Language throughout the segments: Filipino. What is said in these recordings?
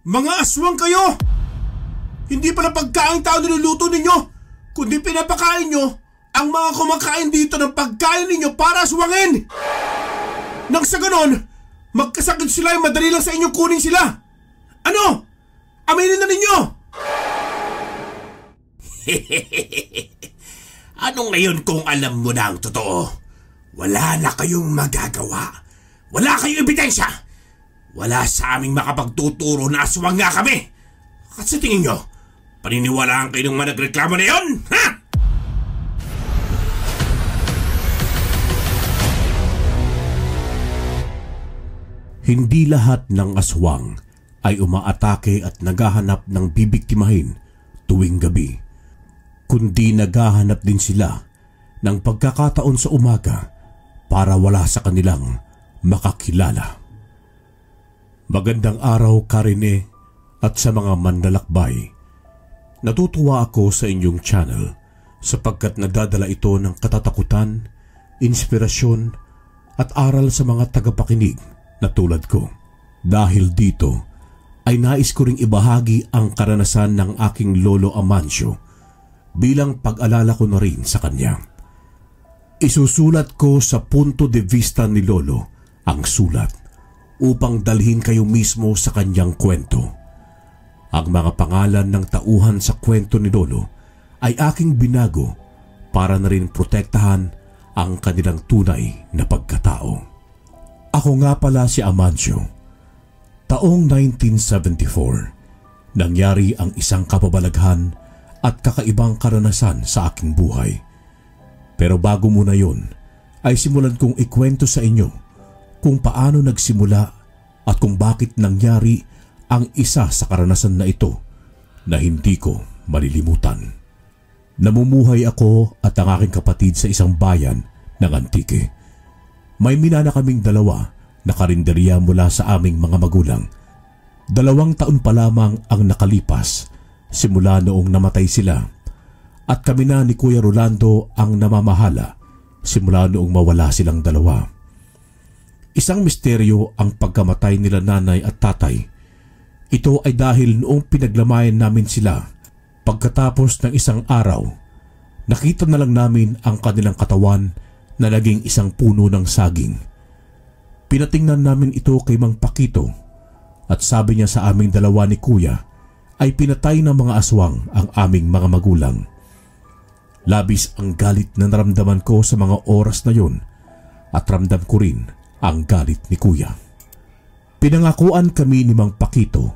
Mga aswang kayo! Hindi pala pagkain tao niluluto ninyo, kundi pinapakain nyo ang mga kumakain dito ng pagkain ninyo para aswangin! Nang sa ganon, magkasakit sila ay madali lang sa inyong kunin sila! Ano? Aminin na ninyo! Ano ngayon kung alam mo na ang totoo? Wala na kayong magagawa. Wala kayong ebidensya. Wala sa aming makapagtuturo na aswang nga kami. At sa tingin nyo, paniniwalaan kayo ng mga nagreklamo na yun? Ha? Hindi lahat ng aswang ay umaatake at naghahanap ng bibiktimahin tuwing gabi, kundi naghahanap din sila ng pagkakataon sa umaga para wala sa kanilang makakilala. Magandang araw, Karine, at sa mga manlalakbay. Natutuwa ako sa inyong channel sapagkat nagdadala ito ng katatakutan, inspirasyon at aral sa mga tagapakinig na tulad ko. Dahil dito ay nais ko ring ibahagi ang karanasan ng aking lolo Amancio bilang pag-alala ko na rin sa kanya. Isusulat ko sa punto de vista ni lolo ang sulat upang dalhin kayo mismo sa kanyang kwento. Ang mga pangalan ng tauhan sa kwento ni lolo ay aking binago para na rin protektahan ang kanilang tunay na pagkatao. Ako nga pala si Amancio. Taong 1974, nangyari ang isang kababalaghan at kakaibang karanasan sa aking buhay. Pero bago muna yon, ay simulan kong ikwento sa inyo kung paano nagsimula at kung bakit nangyari ang isa sa karanasan na ito na hindi ko malilimutan. Namumuhay ako at ang aking kapatid sa isang bayan ng Antique. May minana kaming dalawa na karinderya mula sa aming mga magulang. 2 taon pa lamang ang nakalipas simula noong namatay sila at kami na ni Kuya Rolando ang namamahala simula noong mawala silang dalawa. Isang misteryo ang pagkamatay nila nanay at tatay. Ito ay dahil noong pinaglamayan namin sila, pagkatapos ng isang araw, nakita na lang namin ang kanilang katawan na naging isang puno ng saging. Pinatingnan namin ito kay Mang Pakito at sabi niya sa aming dalawa ni Kuya ay pinatay ng mga aswang ang aming mga magulang. Labis ang galit na naramdaman ko sa mga oras na yon at ramdam ko rin ang galit ni Kuya. Pinangakuan kami ni Mang Pakito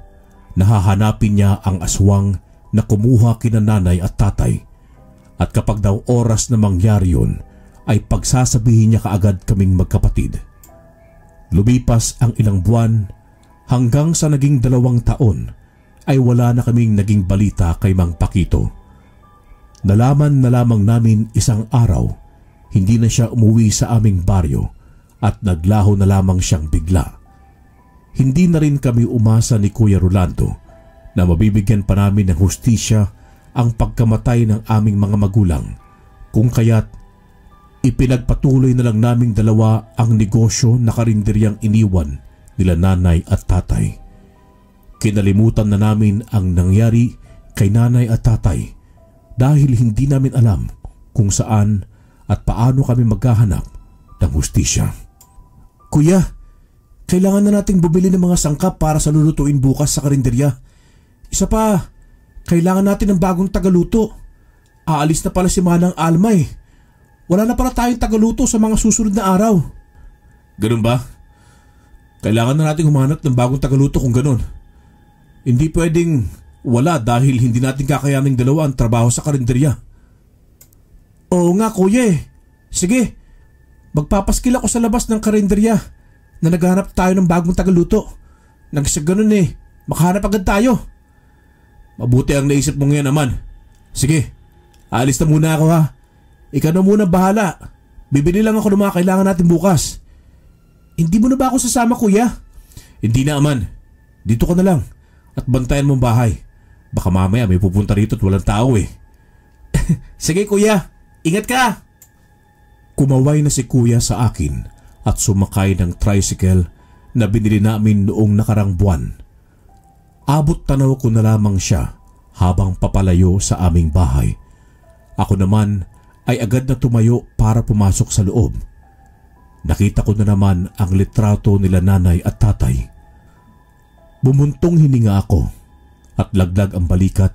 na hahanapin niya ang aswang na kumuha kina nanay at tatay at kapag daw oras na mangyari yun ay pagsasabihin niya kaagad kaming magkapatid. Lumipas ang ilang buwan hanggang sa naging 2 taon ay wala na kaming naging balita kay Mang Pakito. Nalaman na lamang namin isang araw hindi na siya umuwi sa aming baryo at naglaho na lamang siyang bigla. Hindi na rin kami umasa ni Kuya Rolando na mabibigyan pa namin ng hustisya ang pagkamatay ng aming mga magulang, kung kaya't ipinagpatuloy na lang naming dalawa ang negosyo na karinderyang iniwan nila nanay at tatay. Kinalimutan na namin ang nangyari kay nanay at tatay dahil hindi namin alam kung saan at paano kami maghahanap ng hustisya. Kuya, kailangan na nating bumili ng mga sangkap para sa lulutuin bukas sa karinderya. Isa pa, kailangan natin ng bagong tagaluto. Aalis na pala si Manang Alma eh. Wala na pala tayong tagaluto sa mga susunod na araw. Ganun ba? Kailangan na nating humanap ng bagong tagaluto kung ganun. Hindi pwedeng wala dahil hindi natin kakayaning dalawa ang trabaho sa karinderya. Oo nga kuya eh. Sige, magpapaskil ako sa labas ng karinderya na naghahanap tayo ng bagong tagaluto. Nang sa ganun eh, makahanap agad tayo. Mabuti ang naisip mo ngayon naman. Sige, alis na muna ako ha. Ikaw na muna bahala. Bibili lang ako ng mga kailangan natin bukas. Hindi mo na ba ako sasama kuya? Hindi na aman. Dito ka na lang at bantayan mo ang bahay. Baka mamaya may pupunta rito at walang tao eh. Sige kuya, ingat ka. Kumaway na si Kuya sa akin at sumakay ng tricycle na binili namin noong nakarang buwan. Abot tanaw ko na lamang siya habang papalayo sa aming bahay. Ako naman ay agad na tumayo para pumasok sa loob. Nakita ko na naman ang litrato nila nanay at tatay. Bumuntong hininga ako at laglag ang balikat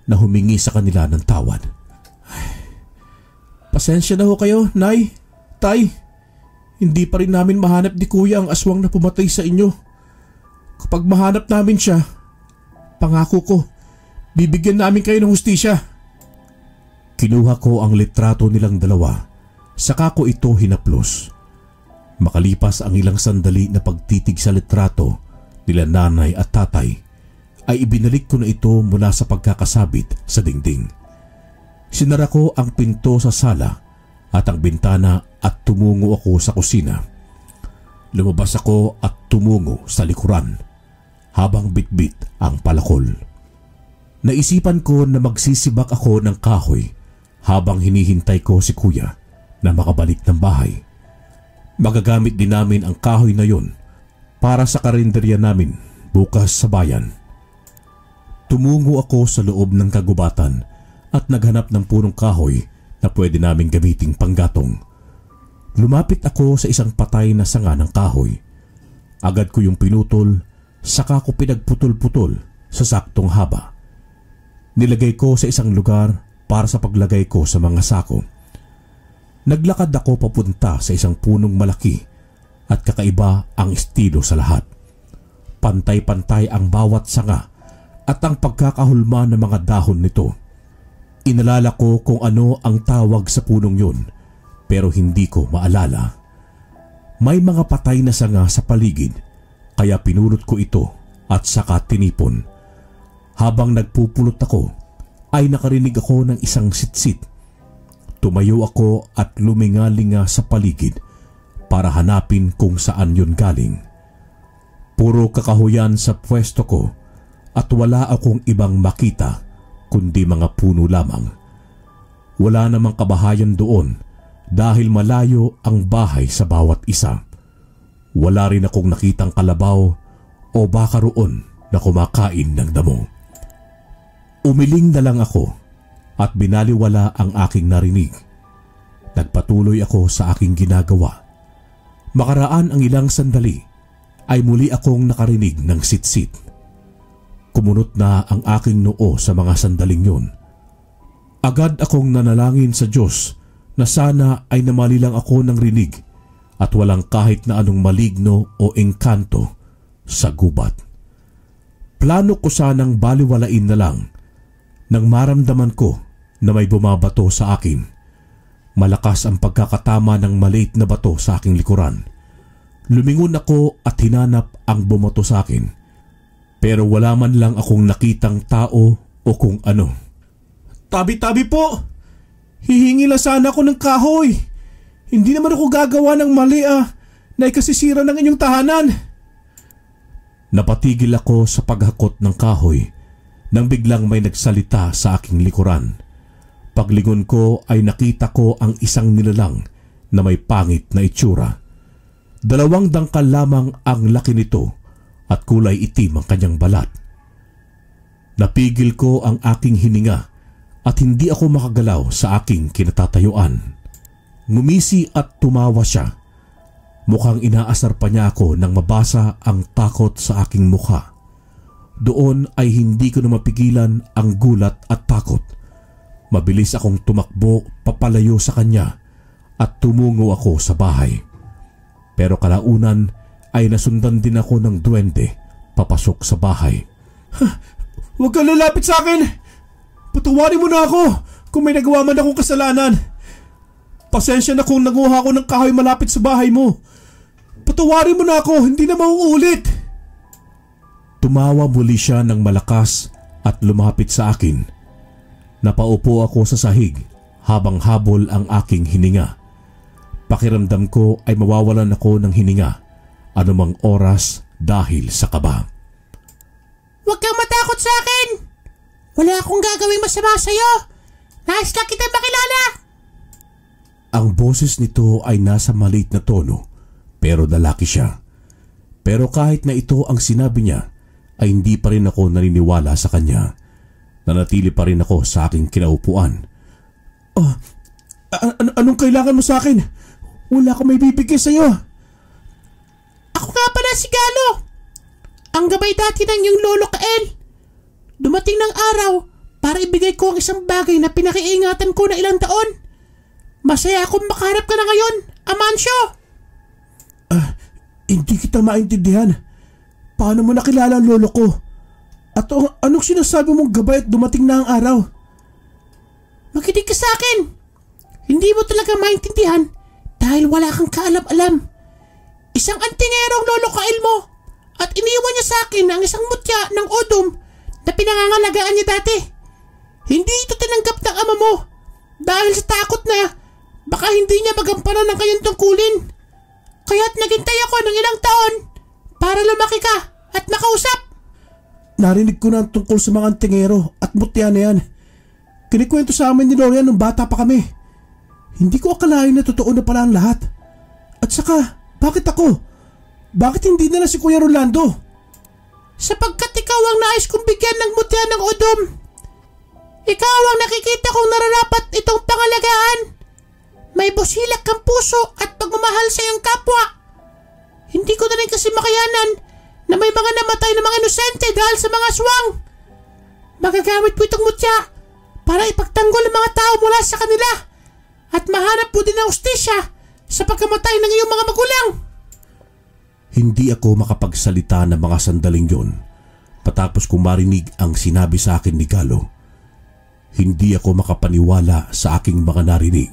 na humingi sa kanila ng tawad. Pasensya na ho kayo, Nay, Tay. Hindi pa rin namin mahanap ni Kuya ang aswang na pumatay sa inyo. Kapag mahanap namin siya, pangako ko, bibigyan namin kayo ng hustisya. Kinuha ko ang litrato nilang dalawa, saka ko ito hinaplos. Makalipas ang ilang sandali na pagtitig sa litrato nila nanay at tatay, ay ibinalik ko na ito mula sa pagkakasabit sa dingding. Sinara ko ang pinto sa sala at ang bintana at tumungo ako sa kusina. Lumabas ako at tumungo sa likuran habang bitbit ang palakol. Naisipan ko na magsisibak ako ng kahoy habang hinihintay ko si Kuya na makabalik ng bahay. Magagamit din namin ang kahoy na yon para sa karinderya namin bukas sa bayan. Tumungo ako sa loob ng kagubatan at naghanap ng punong kahoy na pwede naming gamiting panggatong. Lumapit ako sa isang patay na sanga ng kahoy. Agad ko yung pinutol, saka ko pinagputol-putol sa saktong haba. Nilagay ko sa isang lugar para sa paglagay ko sa mga sako. Naglakad ako papunta sa isang punong malaki at kakaiba ang estilo sa lahat. Pantay-pantay ang bawat sanga at ang pagkakahulma ng mga dahon nito. Inalala ko kung ano ang tawag sa punong yun, pero hindi ko maalala. May mga patay na sanga sa paligid, kaya pinulot ko ito at saka tinipon. Habang nagpupulot ako, ay nakarinig ako ng isang sitsit. Tumayo ako at lumingalinga sa paligid para hanapin kung saan yun galing. Puro kakahuyan sa pwesto ko at wala akong ibang makita kundi mga puno lamang. Wala namang kabahayan doon dahil malayo ang bahay sa bawat isa. Wala rin akong nakitang kalabaw o baka roon na kumakain ng damo. Umiling na lang ako at binaliwala ang aking narinig. Nagpatuloy ako sa aking ginagawa. Makaraan ang ilang sandali ay muli akong nakarinig ng sitsit. Kumunot na ang aking noo sa mga sandaling yun. Agad akong nanalangin sa Diyos na sana ay namali lang ako ng rinig at walang kahit na anong maligno o engkanto sa gubat. Plano ko sanang baliwalain na lang nang maramdaman ko na may bumabato sa akin. Malakas ang pagkakatama ng maliit na bato sa aking likuran. Lumingon ako at hinanap ang bumato sa akin. Pero wala man lang akong nakitang tao o kung ano. Tabi-tabi po! Hihingi lang sana ako ng kahoy. Hindi naman ako gagawa ng mali na ikasisira ng inyong tahanan. Napatigil ako sa paghakot ng kahoy nang biglang may nagsalita sa aking likuran. Paglingon ko ay nakita ko ang isang nilalang na may pangit na itsura. 2 dangkal lamang ang laki nito at kulay itim ang kanyang balat. Napigil ko ang aking hininga at hindi ako makagalaw sa aking kinatatayuan. Ngumisi at tumawa siya. Mukhang inaasar pa niya ako nang mabasa ang takot sa aking mukha. Doon ay hindi ko na mapigilan ang gulat at takot. Mabilis akong tumakbo papalayo sa kanya at tumungo ako sa bahay. Pero kalaunan ay nasundan din ako ng duwende papasok sa bahay. Huwag kang lalapit sa akin! Patawarin mo na ako kung may nagawa man akong kasalanan. Pasensya na kung nanguha ako ng kahoy malapit sa bahay mo. Patawarin mo na ako, hindi na mauulit. Tumawa muli siya ng malakas at lumapit sa akin. Napaupo ako sa sahig habang habol ang aking hininga. Pakiramdam ko ay mawawalan ako ng hininga anumang oras dahil sa kaba. Huwag kang matakot sa akin! Wala akong gagawing masama sa'yo! Nais lang kita makilala! Ang boses nito ay nasa maliit na tono pero lalaki siya. Pero kahit na ito ang sinabi niya, ay hindi pa rin ako naniniwala sa kanya. Nanatili pa rin ako sa aking kinaupuan. Anong kailangan mo sa akin? Wala akong may bibigay sa'yo. Ako nga pala si Galo. Ang gabay dati ng iyong lolo Kael. Dumating ng araw para ibigay ko ang isang bagay na pinakiingatan ko na ilang taon. Masaya akong makaharap ka na ngayon, Amancio. Hindi kita maintindihan. Paano mo nakilala ang lolo ko? At anong sinasabi mong gabay at dumating na ang araw? Makinig ka sa akin. Hindi mo talaga maintindihan dahil wala kang kaalam-alam. Isang antingerong lolo Kael mo at iniwan niya sa akin ang isang mutya ng Odom na pinangangalagaan niya dati. Hindi ito tinanggap ng ama mo dahil sa takot na baka hindi niya magampanan ng kanyang tungkulin. Kaya't naghintay ako ng ilang taon para lumaki ka at makausap. Narinig ko na tungkol sa mga antingero at mutya na yan. Kinikwento sa amin ni Lorian nung bata pa kami. Hindi ko akalain na totoo na pala ang lahat. At saka, bakit ako? Bakit hindi na si Kuya Rolando? Sapagkat ikaw ang nais kong bigyan ng mutya ng Odom. Ikaw ang nakikita kong nararapat itong pangalagaan. May busilak kang puso at pagmamahal sa iyong kapwa. Hindi ko na rin kasi makayanan na may mga namatay na mga inosente dahil sa mga aswang. Magagamit ko itong mutya para ipagtanggol ang mga tao mula sa kanila at mahanap po din ng ustisya sa pagkamatay ng iyong mga magulang. Hindi ako makapagsalita ng mga sandaling yon patapos kong marinig ang sinabi sa akin ni Galo. Hindi ako makapaniwala sa aking mga narinig.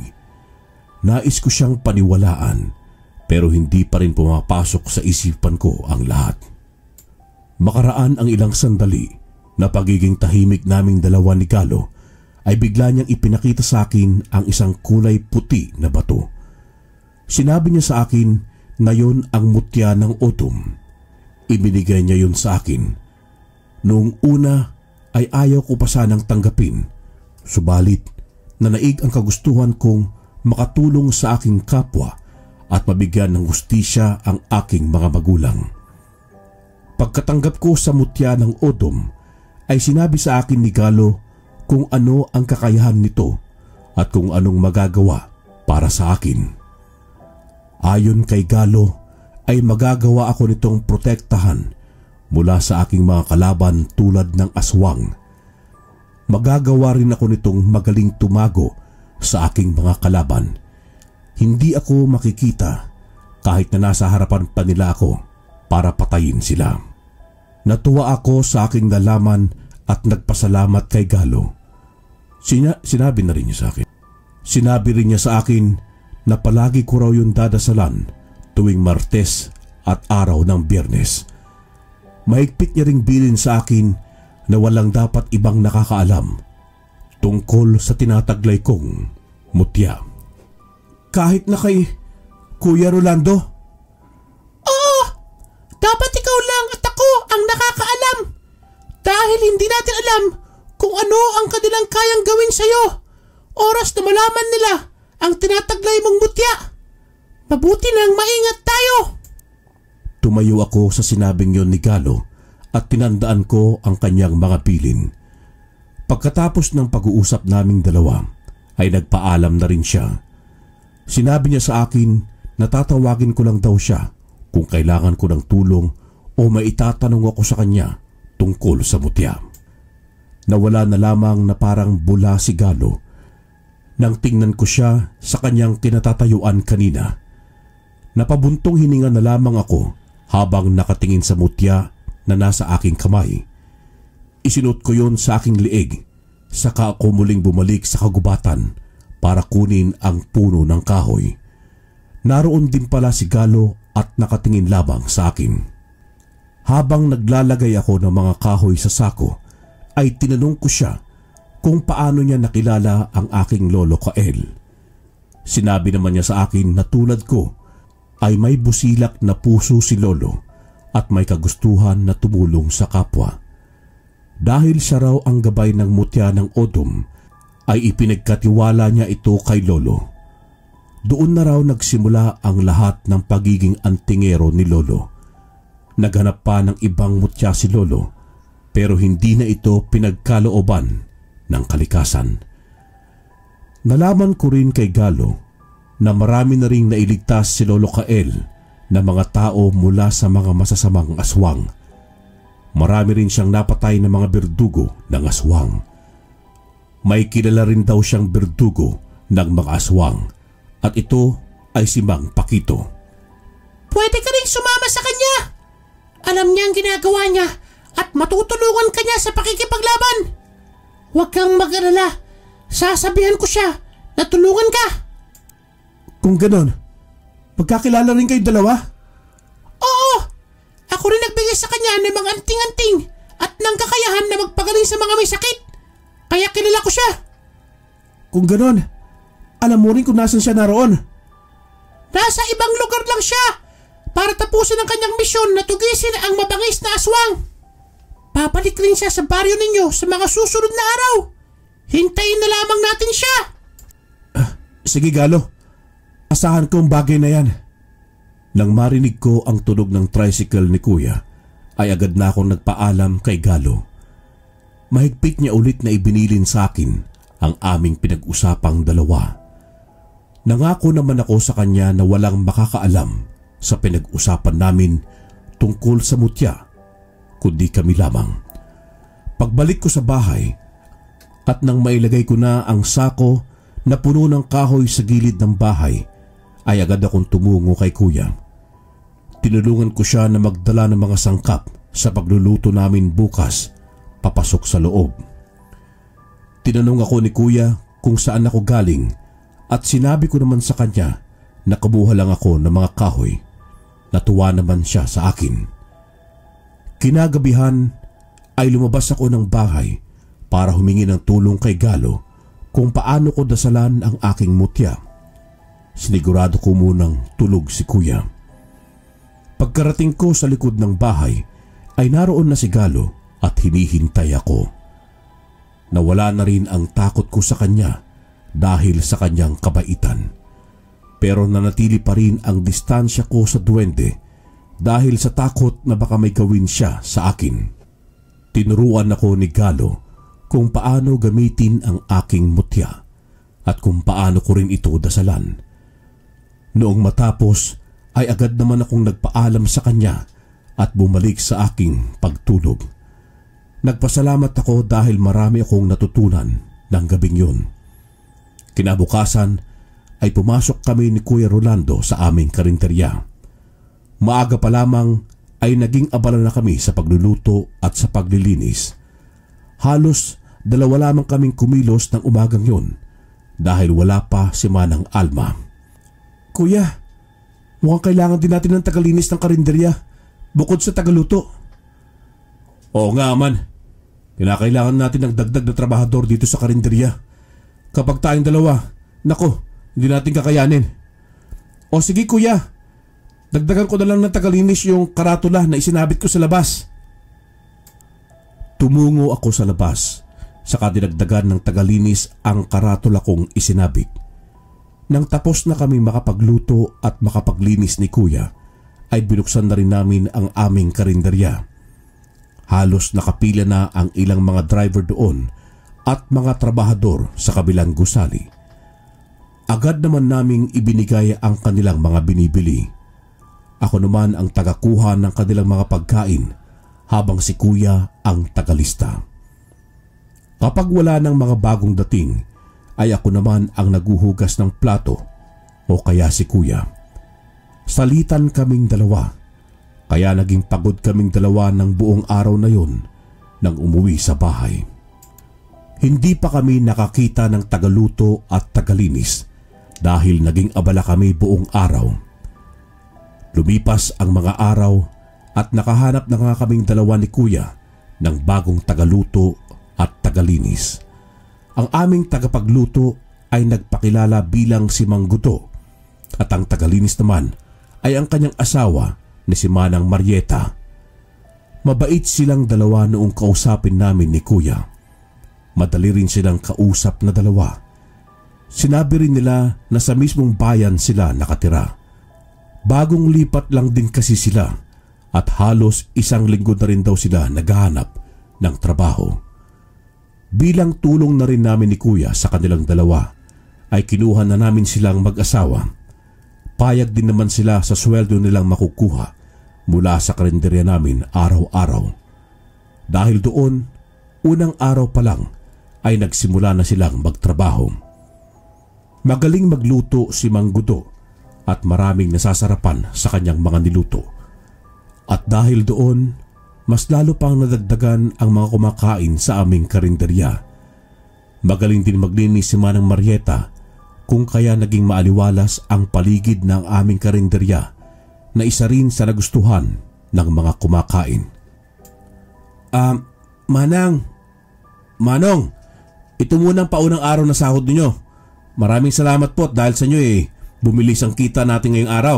Nais ko siyang paniwalaan pero hindi pa rin pumapasok sa isipan ko ang lahat. Makaraan ang ilang sandali na pagiging tahimik naming dalawa ni Galo ay bigla niyang ipinakita sa akin ang isang kulay puti na bato. Sinabi niya sa akin na yon ang mutya ng Odom. Ibinigay niya yon sa akin. Noong una ay ayaw ko pa sanang tanggapin, subalit nanaig ang kagustuhan kong makatulong sa aking kapwa at mabigyan ng hustisya ang aking mga magulang. Pagkatanggap ko sa mutya ng Odom ay sinabi sa akin ni Galo kung ano ang kakayahan nito at kung anong magagawa para sa akin. Ayon kay Galo ay magagawa ako nitong protektahan mula sa aking mga kalaban tulad ng aswang. Magagawa rin ako nitong magaling tumago sa aking mga kalaban. Hindi ako makikita kahit na nasa harapan pa nila ako para patayin sila. Natuwa ako sa aking nalaman at nagpasalamat kay Galo. Sinabi na rin niya sa akin. Sinabi rin niya sa akin na palagi ko raw yung dadasalan tuwing Martes at araw ng Biyernes. Mahigpit niya ring bilin sa akin na walang dapat ibang nakakaalam tungkol sa tinataglay kong mutya. Kahit na kay Kuya Rolando? Oo! Dapat ikaw lang at ako ang nakakaalam. Dahil hindi natin alam kung ano ang kanilang kayang gawin sa'yo. Oras na malaman nila ang tinataglay mong mutya. Mabuti nang maingat tayo. Tumayo ako sa sinabing yon ni Galo at tinandaan ko ang kanyang mga pilin. Pagkatapos ng pag-uusap naming dalawa ay nagpaalam na rin siya. Sinabi niya sa akin na tatawagin ko lang daw siya kung kailangan ko ng tulong o maitatanong ako sa kanya tungkol sa mutya. Nawala na lamang na parang bula si Galo nang tingnan ko siya sa kanyang kinatatayuan kanina. Napabuntong hininga na lamang ako habang nakatingin sa mutya na nasa aking kamay. Isinuot ko yon sa aking liig, saka ako muling bumalik sa kagubatan para kunin ang puno ng kahoy. Naroon din pala si Galo at nakatingin labang sa akin. Habang naglalagay ako ng mga kahoy sa sako, ay tinanong ko siya kung paano niya nakilala ang aking lolo Kael. Sinabi naman niya sa akin na tulad ko ay may busilak na puso si lolo at may kagustuhan na tumulong sa kapwa. Dahil siya raw ang gabay ng mutya ng Odom, ay ipinagkatiwala niya ito kay lolo. Doon na raw nagsimula ang lahat ng pagiging antingero ni lolo. Naghanap pa ng ibang mutya si lolo pero hindi na ito pinagkalooban ng kalikasan. Nalaman ko rin kay Galo na marami na ring nailigtas si Lolo Kael na mga tao mula sa mga masasamang aswang. Marami rin siyang napatay na mga berdugo ng aswang. May kilala rin daw siyang berdugo ng mga aswang at ito ay si Mang Pakito. Pwede ka rin sumama sa kanya. Alam niya ang ginagawa niya at matutulungan ka niya sa pakikipaglaban. Huwag kang mag-alala. Sasabihan ko siya na tulungan ka. Kung ganon, magkakilala rin kayong dalawa? Oo! Ako rin nagbigay sa kanya ng mga anting-anting at ng kakayahan na magpagaling sa mga may sakit. Kaya kilala ko siya. Kung ganon, alam mo rin kung nasan siya naroon? Nasa ibang lugar lang siya para tapusin ang kanyang misyon na tugisin ang mabangis na aswang. Babalik rin siya sa baryo ninyo sa mga susunod na araw. Hintayin na lamang natin siya. Sige Galo, asahan ko ang bagay na yan. Nang marinig ko ang tunog ng tricycle ni Kuya, ay agad na akong nagpaalam kay Galo. Mahigpit niya ulit na ibinilin sa akin ang aming pinag-usapang dalawa. Nangako naman ako sa kanya na walang makakaalam sa pinag-usapan namin tungkol sa mutya, kundi kami lamang. Pagbalik ko sa bahay at nang mailagay ko na ang sako na puno ng kahoy sa gilid ng bahay, ay agad akong tumungo kay Kuya. Tinulungan ko siya na magdala ng mga sangkap sa pagluluto namin bukas papasok sa loob. Tinanong ako ni Kuya kung saan ako galing at sinabi ko naman sa kanya na kabuha lang ako ng mga kahoy. Natuwa naman siya sa akin. Kinagabihan ay lumabas ako ng bahay para humingi ng tulong kay Galo kung paano ko dasalan ang aking mutya. Sinigurado ko munang tulog si Kuya. Pagkarating ko sa likod ng bahay ay naroon na si Galo at hinihintay ako. Nawala na rin ang takot ko sa kanya dahil sa kanyang kabaitan. Pero nanatili pa rin ang distansya ko sa duwende dahil sa takot na baka may gawin siya sa akin. Tinuruan ako ni Galo kung paano gamitin ang aking mutya at kung paano ko rin ito dasalan. Noong matapos ay agad naman akong nagpaalam sa kanya at bumalik sa aking pagtulog. Nagpasalamat ako dahil marami akong natutunan ng gabing yun. Kinabukasan ay pumasok kami ni Kuya Rolando sa aming karinterya. Maaga pa lamang ay naging abala na kami sa pagluluto at sa paglilinis. Halos 2 lamang kaming kumilos ng umagang yun dahil wala pa si Manang Alma. Kuya, mukhang kailangan din natin ng tagalinis ng karinderya bukod sa tagaluto. Oo nga man, kinakailangan natin ng dagdag na trabahador dito sa karinderya. Kapag tayong dalawa, nako, hindi natin kakayanin. O sige kuya, dagdagan ko na lang ng tagalinis yung karatula na isinabit ko sa labas. Tumungo ako sa labas, saka dinagdagan ng tagalinis ang karatula kong isinabit. Nang tapos na kami makapagluto at makapaglinis ni Kuya, ay binuksan na rin namin ang aming karinderya. Halos nakapila na ang ilang mga driver doon at mga trabahador sa kabilang gusali. Agad naman naming ibinigay ang kanilang mga binibili. Ako naman ang tagakuha ng kanilang mga pagkain habang si Kuya ang tagalista. Kapag wala ng mga bagong dating, ay ako naman ang naguhugas ng plato o kaya si Kuya. Salitan kaming dalawa, kaya naging pagod kaming dalawa ng buong araw na yon nang umuwi sa bahay. Hindi pa kami nakakita ng tagaluto at tagalinis dahil naging abala kami buong araw. Lumipas ang mga araw at nakahanap na nga kaming dalawa ni Kuya ng bagong tagaluto at tagalinis. Ang aming tagapagluto ay nagpakilala bilang si Mang Guto at ang tagalinis naman ay ang kanyang asawa ni si Manang Marieta. Mabait silang dalawa noong kausapin namin ni Kuya. Madali rin silang kausap na dalawa. Sinabi rin nila na sa mismong bayan sila nakatira. Bagong lipat lang din kasi sila at halos 1 linggo na rin daw sila naghahanap ng trabaho. Bilang tulong na rin namin ni Kuya sa kanilang dalawa, ay kinuha na namin silang mag-asawa. Payag din naman sila sa sweldo nilang makukuha mula sa karinderya namin araw-araw. Dahil doon, unang araw pa lang ay nagsimula na silang magtrabaho. Magaling magluto si Mang Gudo at maraming nasasarapan sa kanyang mga niluto. At dahil doon, mas lalo pang nadagdagan ang mga kumakain sa aming karinderya. Magaling din maglinis si Manang Marieta, kung kaya naging maaliwalas ang paligid ng aming karinderya na isa rin sa nagustuhan ng mga kumakain. Manong, ito munang paunang araw na sahod ninyo. Maraming salamat po dahil sa inyo bumilis ang kita natin ngayong araw.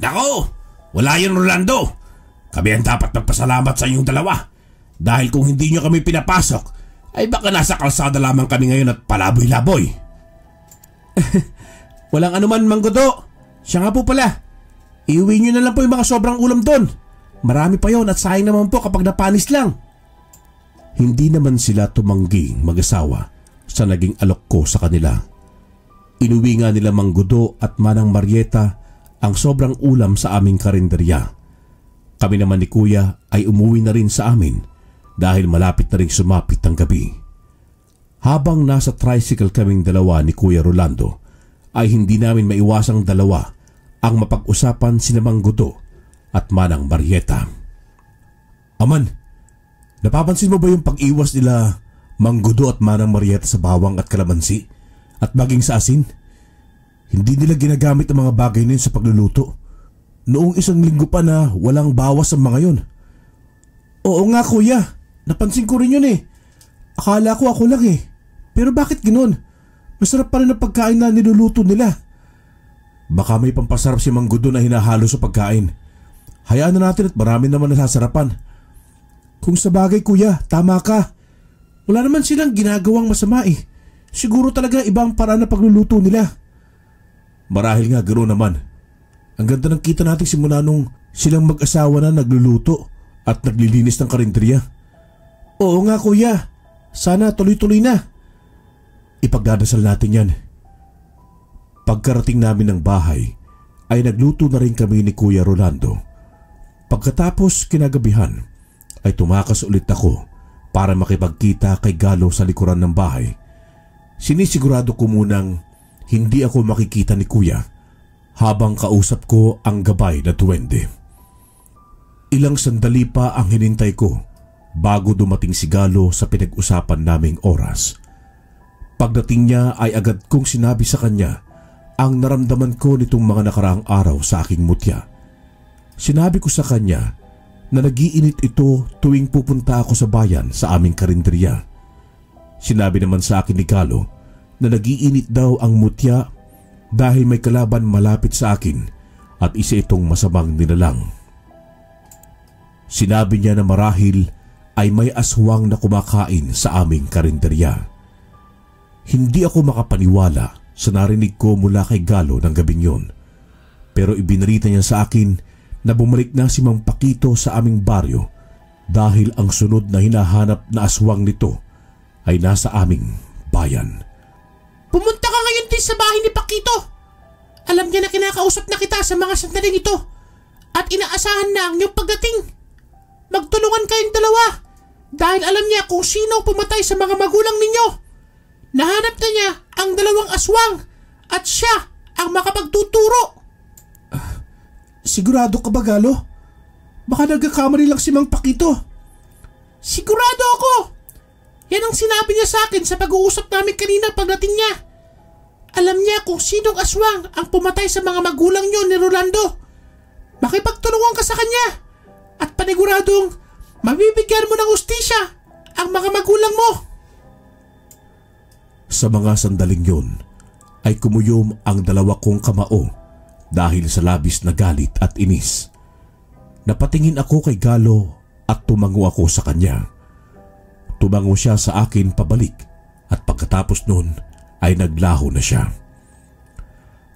Nako, wala yan Rolando. Kami ang dapat magpasalamat sa inyong dalawa. Dahil kung hindi nyo kami pinapasok, ay baka nasa kalsada lamang kami ngayon at palaboy-laboy. Walang anuman, Mang Gudo. Siya nga po pala. Iuwi nyo na lang po yung mga sobrang ulam doon. Marami pa yon at sayang naman po kapag napanis lang. Hindi naman sila tumangging mag-asawa sa naging alok ko sa kanila. Inuwi nga nila Mang Gudo at Manang Marieta ang sobrang ulam sa aming karinderya. Kami naman ni Kuya ay umuwi na rin sa amin dahil malapit na rin sumapit ang gabi. Habang nasa tricycle kaming dalawa ni Kuya Rolando, ay hindi namin maiwasang dalawa ang mapag-usapan sina Mang Gudo at Manang Marieta. Aman, napapansin mo ba yung pag-iwas nila Mang Gudo at Manang Marieta sa bawang at kalamansi at maging sa asin? Hindi nila ginagamit ang mga bagay na yun sa pagluluto. Noong isang linggo pa na walang bawas ang mga yun. Oo nga Kuya, napansin ko rin yun Akala ko ako lang Pero bakit ganoon? Masarap pa rin ang pagkain na niluluto nila. Baka may pampasarap si Mang Gudo na hinahalo sa pagkain. Hayaan na natin at marami naman nasasarapan. Kung sa bagay Kuya, tama ka. Wala naman silang ginagawang masama Siguro talaga ibang paraan na pagluluto nila. Marahil nga ganoon naman. Ang ganda ng kita natin simula nung silang mag-asawa na nagluluto at naglilinis ng karinderya. Oo nga Kuya, sana tuloy-tuloy na. Ipagdadasal natin yan. Pagkarating namin ng bahay ay nagluto na rin kami ni Kuya Rolando. Pagkatapos kinagabihan ay tumakas ulit ako para makipagkita kay Galo sa likuran ng bahay. Sinisigurado ko munang hindi ako makikita ni Kuya habang kausap ko ang gabay na duwende. Ilang sandali pa ang hinintay ko bago dumating si Galo sa pinag-usapan naming oras. Pagdating niya ay agad kong sinabi sa kanya ang naramdaman ko nitong mga nakaraang araw sa aking mutya. Sinabi ko sa kanya na nagiinit ito tuwing pupunta ako sa bayan sa aming karinderya. Sinabi naman sa akin ni Galo na nagiinit daw ang mutya dahil may kalaban malapit sa akin at isa itong masamang nilalang. Sinabi niya na marahil ay may aswang na kumakain sa aming karinderya. Hindi ako makapaniwala sa narinig ko mula kay Galo ng gabing yon. Pero ibinarita niya sa akin na bumalik na si Mang Pakito sa aming baryo dahil ang sunod na hinahanap na aswang nito ay nasa aming bayan. Pumunta ka ngayon din sa bahay ni Pakito. Alam niya na kinakausap na kita sa mga sandaling ito at inaasahan na ang iyong pagdating. Magtulungan kayong dalawa dahil alam niya kung sino pumatay sa mga magulang ninyo. Nahanap na niya ang dalawang aswang at siya ang makapagtuturo. Sigurado ka ba Galo? Baka nagkakamali lang si Mang Pakito. Sigurado ako. Yan ang sinabi niya sa akin sa pag-uusap namin kanina pagdating niya. Alam niya kung sinong aswang ang pumatay sa mga magulang niyo ni Rolando. Makipagtulungan ka sa kanya at paniguradong mabibigyan mo ng hustisya ang mga magulang mo. Sa mga sandaling yon ay kumuyom ang dalawa kong kamao dahil sa labis na galit at inis. Napatingin ako kay Galo at tumango ako sa kanya. Tumango siya sa akin pabalik at pagkatapos nun ay naglaho na siya.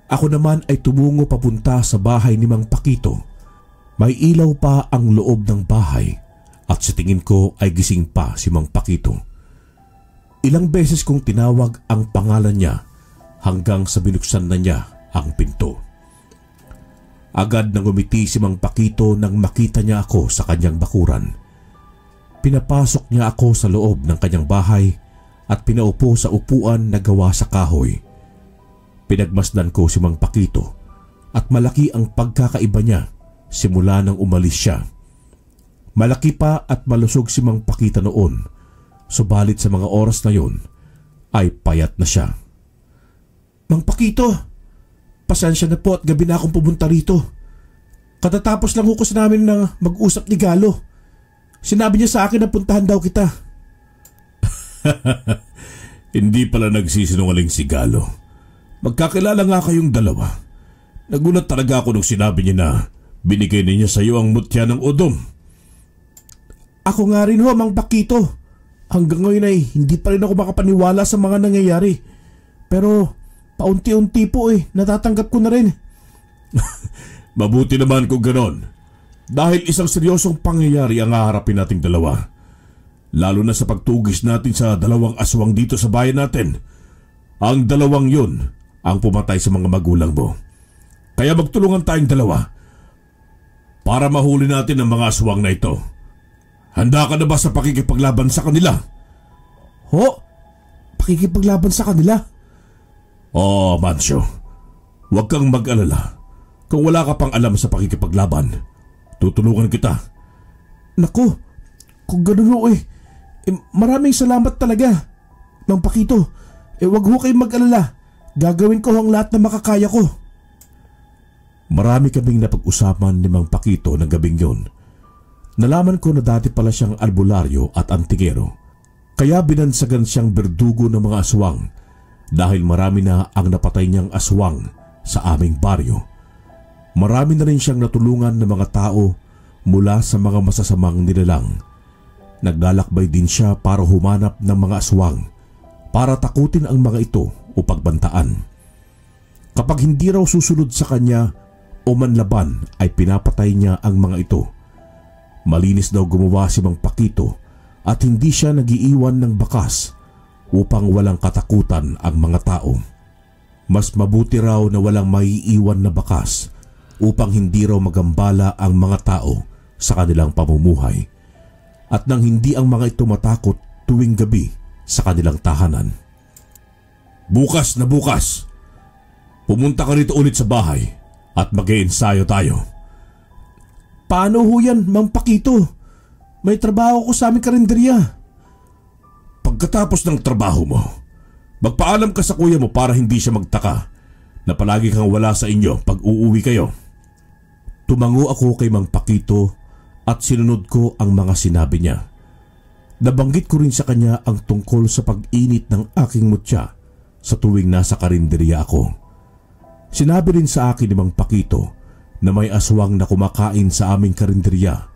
Ako naman ay tumungo papunta sa bahay ni Mang Pakito. May ilaw pa ang loob ng bahay at sa tingin ko ay gising pa si Mang Pakito. Ilang beses kong tinawag ang pangalan niya hanggang sa binuksan na niya ang pinto. Agad nang ngumiti si Mang Pakito nang makita niya ako sa kanyang bakuran. Pinapasok niya ako sa loob ng kanyang bahay at pinaupo sa upuan na gawa sa kahoy. Pinagmasdan ko si Mang Pakito at malaki ang pagkakaiba niya simula nang umalis siya. Malaki pa at malusog si Mang Pakito noon, subalit sa mga oras na yon ay payat na siya. Mang Pakito, pasensya na po at gabi na akong pumunta rito. Katatapos lang ko sa namin na mag-usap ni Galo. Sinabi niya sa akin na puntahan daw kita. Hindi pala nagsisinungaling si Galo. Magkakilala nga kayong dalawa. Nagulat talaga ako nung sinabi niya na binigay niya sa iyo ang mutya ng Odom. Ako nga rin ho, Mang Pakito. Hanggang ngayon ay hindi pa rin ako makapaniwala sa mga nangyayari. Pero paunti-unti po natatanggap ko na rin. Mabuti naman kung ganon. Dahil isang seryosong pangyayari ang haharapin nating dalawa. Lalo na sa pagtugis natin sa dalawang aswang dito sa bayan natin. Ang dalawang yun ang pumatay sa mga magulang mo. Kaya magtulungan tayong dalawa para mahuli natin ang mga aswang na ito. Handa ka na ba sa pakikipaglaban sa kanila? Ho? Pakikipaglaban sa kanila? Oo, Mancio. Huwag kang mag-alala. Kung wala ka pang alam sa pakikipaglaban, tutulungan kita. Naku, kung ganun ho maraming salamat talaga. Mang Pakito, wag ho kayong mag-alala. Gagawin ko ang lahat na makakaya ko. Marami kaming napag-usapan ni Mang Pakito ng gabing yon. Nalaman ko na dati pala siyang albularyo at antigero. Kaya binansagan siyang berdugo ng mga aswang dahil marami na ang napatay niyang aswang sa aming baryo. Marami na rin siyang natulungan ng mga tao mula sa mga masasamang nilalang. Naglalakbay din siya para humanap ng mga aswang para takutin ang mga ito o pagbantaan. Kapag hindi raw susunod sa kanya o manlaban ay pinapatay niya ang mga ito. Malinis daw gumawa si Mang Pakito at hindi siya nagiiwan ng bakas upang walang katakutan ang mga tao. Mas mabuti raw na walang maiiwan na bakas upang hindi raw magambala ang mga tao sa kanilang pamumuhay at nang hindi ang mga ito matakot tuwing gabi sa kanilang tahanan. Bukas na bukas, pumunta ka rito ulit sa bahay at mag-iensayo tayo. Paano ho yan, Mang Pakito? May trabaho ko sa aming karinderya. Pagkatapos ng trabaho mo, magpaalam ka sa kuya mo para hindi siya magtaka na palagi kang wala sa inyo pag uuwi kayo. Tumango ako kay Mang Pakito at sinunod ko ang mga sinabi niya. Nabanggit ko rin sa kanya ang tungkol sa pag-init ng aking mutya sa tuwing nasa karinderya ako. Sinabi rin sa akin ni Mang Pakito na may aswang na kumakain sa aming karinderya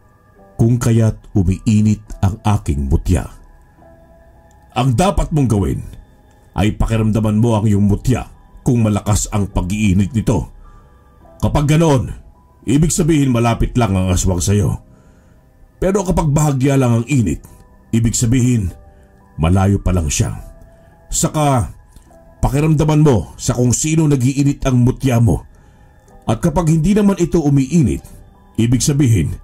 kung kaya't umiinit ang aking mutya. Ang dapat mong gawin ay pakiramdaman mo ang iyong mutya kung malakas ang pag-iinit nito. Kapag ganoon, ibig sabihin malapit lang ang aswang sa iyo. Pero kapag bahagya lang ang init, ibig sabihin malayo pa lang siya. Saka pakiramdaman mo sa kung sino nagiinit ang mutya mo. At kapag hindi naman ito umiinit, ibig sabihin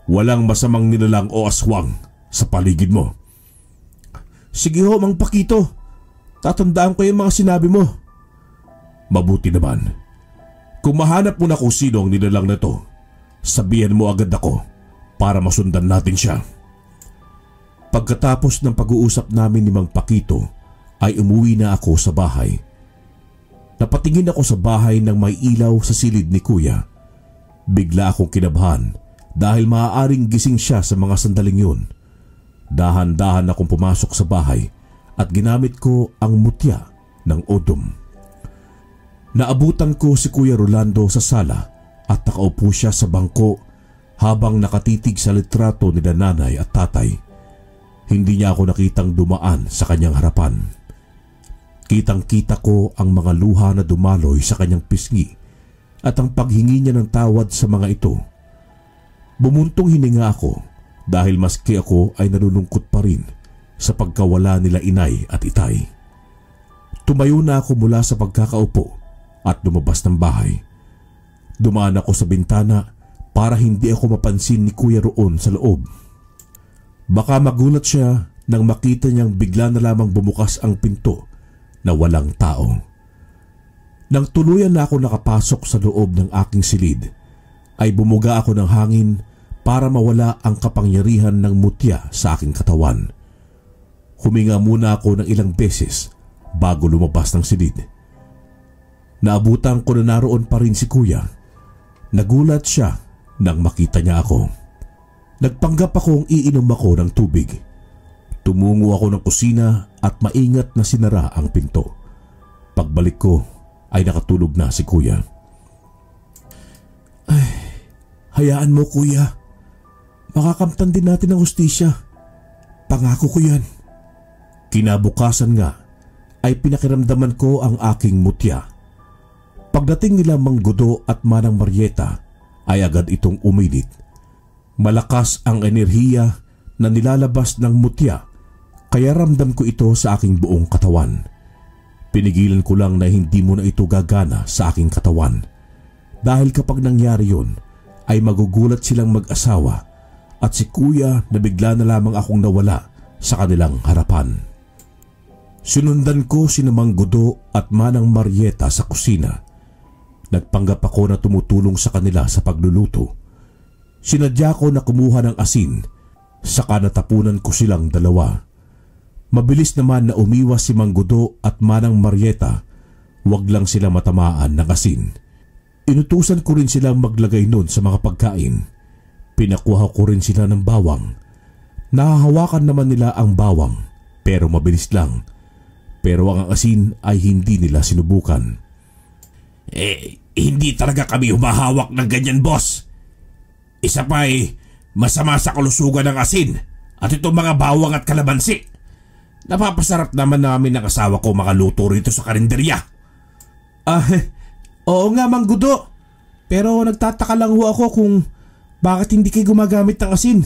walang masamang nilalang o aswang sa paligid mo. Sige ho, Mang Pakito. Tatandaan ko yung mga sinabi mo. Mabuti naman. Kung mahanap mo na kung sino ang nilalang na to, sabihan mo agad ako para masundan natin siya. Pagkatapos ng pag-uusap namin ni Mang Pakito, ay umuwi na ako sa bahay. Napatingin ako sa bahay nang may ilaw sa silid ni Kuya. Bigla akong kinabahan dahil maaaring gising siya sa mga sandaling yun. Dahan-dahan akong pumasok sa bahay at ginamit ko ang mutya ng Odom. Naabutan ko si Kuya Rolando sa sala at nakaupo siya sa bangko habang nakatitig sa litrato ni nanay at tatay. Hindi niya ako nakitang dumaan sa kanyang harapan. Kitang-kita ko ang mga luha na dumaloy sa kanyang pisngi at ang paghingi niya ng tawad sa mga ito. Bumuntong hininga ako dahil maski ako ay nalulungkot pa rin sa pagkawala nila inay at itay. Tumayo na ako mula sa pagkakaupo at lumabas ng bahay. Dumaan ako sa bintana para hindi ako mapansin ni Kuya roon sa loob. Baka magulat siya nang makita niyang bigla na lamang bumukas ang pinto na walang tao. Nang tuluyan na ako nakapasok sa loob ng aking silid, ay bumuga ako ng hangin para mawala ang kapangyarihan ng mutya sa aking katawan. Huminga muna ako ng ilang beses bago lumabas ng silid. Naabutan ko na naroon pa rin si Kuya. Nagulat siya nang makita niya ako. Nagpanggap akong iinom ako ng tubig. Tumungo ako ng kusina at maingat na sinara ang pinto. Pagbalik ko ay nakatulog na si Kuya. Ay, hayaan mo Kuya. Makakamtan din natin ang hustisya. Pangako ko yan. Kinabukasan nga ay pinakiramdaman ko ang aking mutya. Pagdating nila Mang Gudo at Manang Marieta ay agad itong uminit. Malakas ang enerhiya na nilalabas ng mutya kaya ramdam ko ito sa aking buong katawan. Pinigilan ko lang na hindi muna ito gagana sa aking katawan. Dahil kapag nangyari yun ay magugulat silang mag-asawa at si Kuya na bigla na lamang akong nawala sa kanilang harapan. Sinundan ko sina Mang Gudo at Manang Marieta sa kusina. Nagpanggap ako na tumutulong sa kanila sa pagluluto. Sinadya ko na kumuha ng asin, saka natapunan ko silang dalawa. Mabilis naman na umiwas si Mang Gudo at Manang Marieta, wag lang sila matamaan ng asin. Inutusan ko rin silang maglagay nun sa mga pagkain. Pinakuha ko rin sila ng bawang. Nahahawakan naman nila ang bawang, pero mabilis lang. Pero ang asin ay hindi nila sinubukan. Hindi talaga kami humahawak ng ganyan, boss. Isa pa masama sa kalusugan ng asin at itong mga bawang at kalamansi. Napapasarap naman namin ng asawa ko makaluto rito sa karinderya. Oo nga Mang Gudo. Pero nagtataka lang ho ako kung bakit hindi kayo gumagamit ng asin.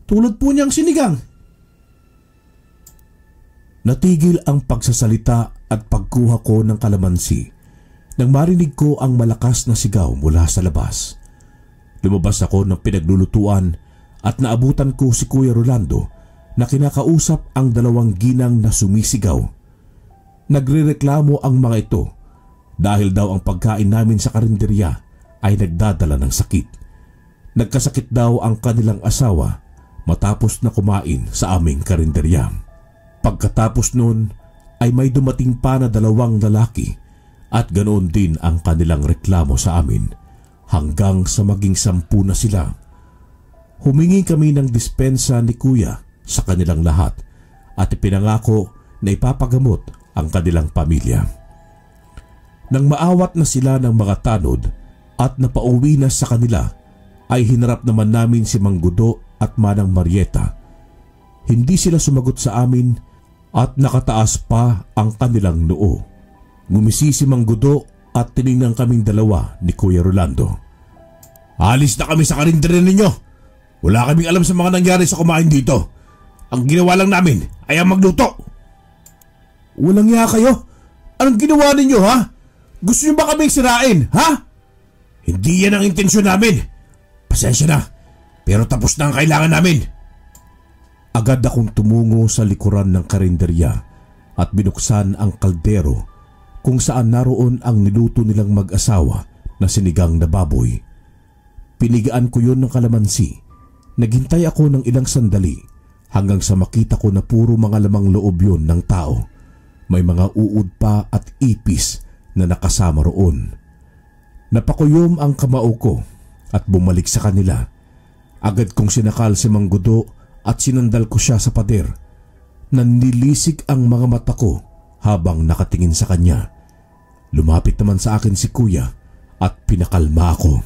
Tulad po niyang sinigang. Natigil ang pagsasalita at pagkuha ko ng kalamansi nang marinig ko ang malakas na sigaw mula sa labas. Lumabas ako ng pinaglulutuan at naabutan ko si Kuya Rolando na kinakausap ang dalawang ginang na sumisigaw. Nagrereklamo ang mga ito dahil daw ang pagkain namin sa karinderya ay nagdadala ng sakit. Nagkasakit daw ang kanilang asawa matapos na kumain sa aming karinderya. Pagkatapos nun ay may dumating pa na dalawang lalaki at ganoon din ang kanilang reklamo sa amin hanggang sa maging 10 na sila. Humingi kami ng dispensa ni Kuya sa kanilang lahat at ipinangako na ipapagamot ang kanilang pamilya. Nang maawat na sila ng mga tanod at napauwi na sa kanila ay hinarap naman namin si Mang Gudo at Manang Marieta. Hindi sila sumagot sa amin at nakataas pa ang kanilang noo. Ngumisi si Mang Gudo at tiningnan kaming dalawa ni Kuya Rolando. Alis na kami sa karinderya ninyo. Wala kaming alam sa mga nangyari sa kumain dito. Ang ginawa lang namin ay ang magluto. Walang iya kayo? Anong ginawa ninyo ha? Gusto niyo ba kaming sirain ha? Hindi yan ang intensyon namin. Pasensya na, pero tapos na ang kailangan namin. Agad akong tumungo sa likuran ng karinderya at binuksan ang kaldero kung saan naroon ang niluto nilang mag-asawa na sinigang na baboy. Pinigaan ko yun ng kalamansi. Naghintay ako ng ilang sandali hanggang sa makita ko na puro mga lamang loob yun ng tao. May mga uod pa at ipis na nakasama roon. Napakuyom ang kamao ko at bumalik sa kanila. Agad kong sinakal si Mang Gudo at sinandal ko siya sa pader. Nanlilisik ang mga mata ko habang nakatingin sa kanya. Lumapit naman sa akin si Kuya at pinakalma ako.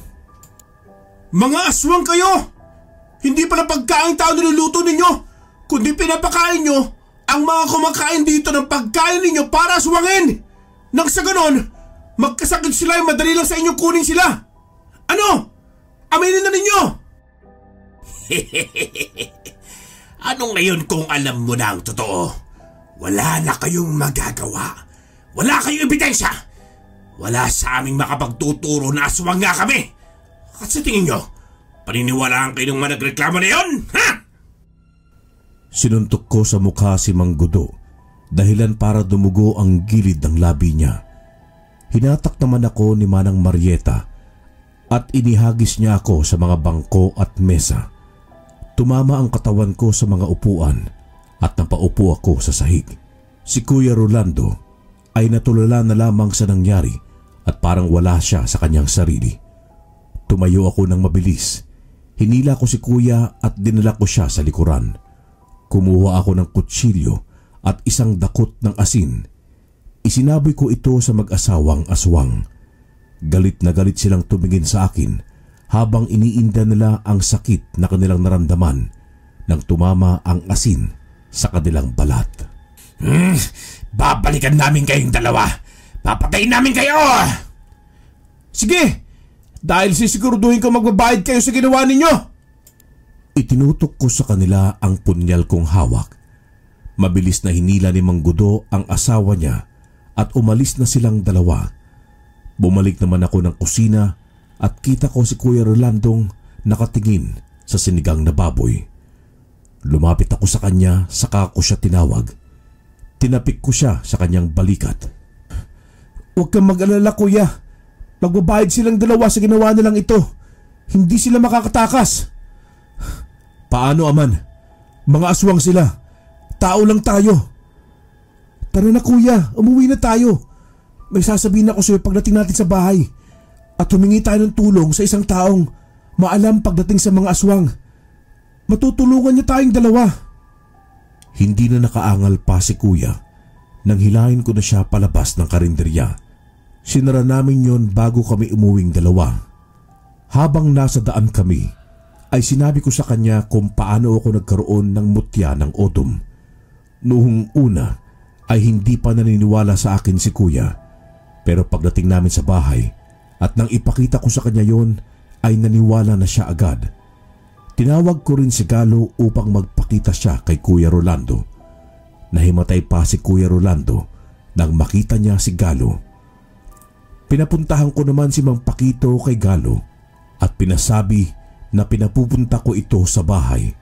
Mga aswang kayo! Hindi pala pagkain tao niluluto ninyo, kundi pinapakain nyo ang mga kumakain dito ng pagkain ninyo para aswangin! Nang sa ganon, magkasakit sila ay madali lang sa inyo kunin sila! Ano? Aminin na ninyo! Ano ngayon kung alam mo na ang totoo? Wala na kayong magagawa. Wala kayong ebidensya. Wala sa aming makapagtuturo na aswang nga kami. At sa tingin nyo, paniniwalaan kayo ng mga nagreklamo na yun, ha? Sinuntok ko sa mukha si Mang Gudo, dahilan para dumugo ang gilid ng labi niya. Hinatak naman ako ni Manang Marieta at inihagis niya ako sa mga bangko at mesa. Tumama ang katawan ko sa mga upuan at napaupo ako sa sahig. Si Kuya Rolando ay natulala na lamang sa nangyari at parang wala siya sa kanyang sarili. Tumayo ako ng mabilis. Hinila ko si Kuya at dinala ko siya sa likuran. Kumuha ako ng kutsilyo at isang dakot ng asin. Isinaboy ko ito sa mag-asawang aswang. Galit na galit silang tumingin sa akin habang iniinda nila ang sakit na kanilang naramdaman nang tumama ang asin sa kanilang balat. Babalikan namin kayong dalawa. Papatayin namin kayo! Sige! Dahil sisiguraduhin ko magbabayad kayo sa ginawa ninyo! Itinutok ko sa kanila ang punyal kong hawak. Mabilis na hinila ni Mang Gudo ang asawa niya at umalis na silang dalawa. Bumalik naman ako ng kusina at kita ko si Kuya Rolandong nakatingin sa sinigang na baboy. Lumapit ako sa kanya saka ko siya tinawag. Tinapik ko siya sa kanyang balikat. Huwag kang mag-alala, Kuya. Magbabayad silang dalawa sa ginawa nilang ito. Hindi sila makakatakas. Paano, Aman? Mga aswang sila. Tao lang tayo. Tara na, Kuya. Umuwi na tayo. May sasabihin ako sa'yo pagdating natin sa bahay. At humingi tayo ng tulong sa isang taong maalam pagdating sa mga aswang. Matutulungan niya tayong dalawa. Hindi na nakaangal pa si Kuya nang hilahin ko na siya palabas ng karinderya. Sinara namin yon bago kami umuwing dalawa. Habang nasa daan kami, ay sinabi ko sa kanya kung paano ako nagkaroon ng mutya ng odom. Noong una ay hindi pa naniniwala sa akin si Kuya, pero pagdating namin sa bahay at nang ipakita ko sa kanya yon ay naniwala na siya agad. Tinawag ko rin si Galo upang magpakita siya kay Kuya Rolando. Nahimatay pa si Kuya Rolando nang makita niya si Galo. Pinapuntahan ko naman si Mang Pakito kay Galo at pinasabi na pinapupunta ko ito sa bahay.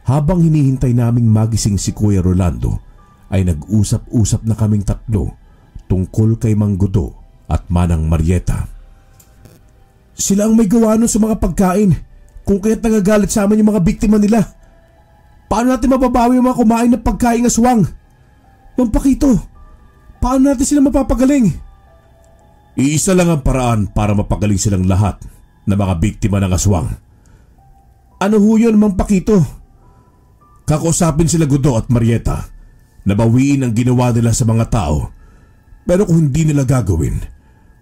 Habang hinihintay naming magising si Kuya Rolando, ay nag-usap-usap na kaming tatlo tungkol kay Mang Gudo at Manang Marieta. Sila ang may gawa nun sa mga pagkain, kung kaya't nagagalit sa amin yung mga biktima nila. Paano natin mababawi yung mga kumain ng pagkain aswang? Mang Pakito, paano natin sila mapapagaling? Iisa lang ang paraan para mapagaling silang lahat na mga biktima ng aswang. Ano ho yun, Mang Pakito? Kakausapin sila Gudo at Marieta na bawiin ang ginawa nila sa mga tao. Pero kung hindi nila gagawin,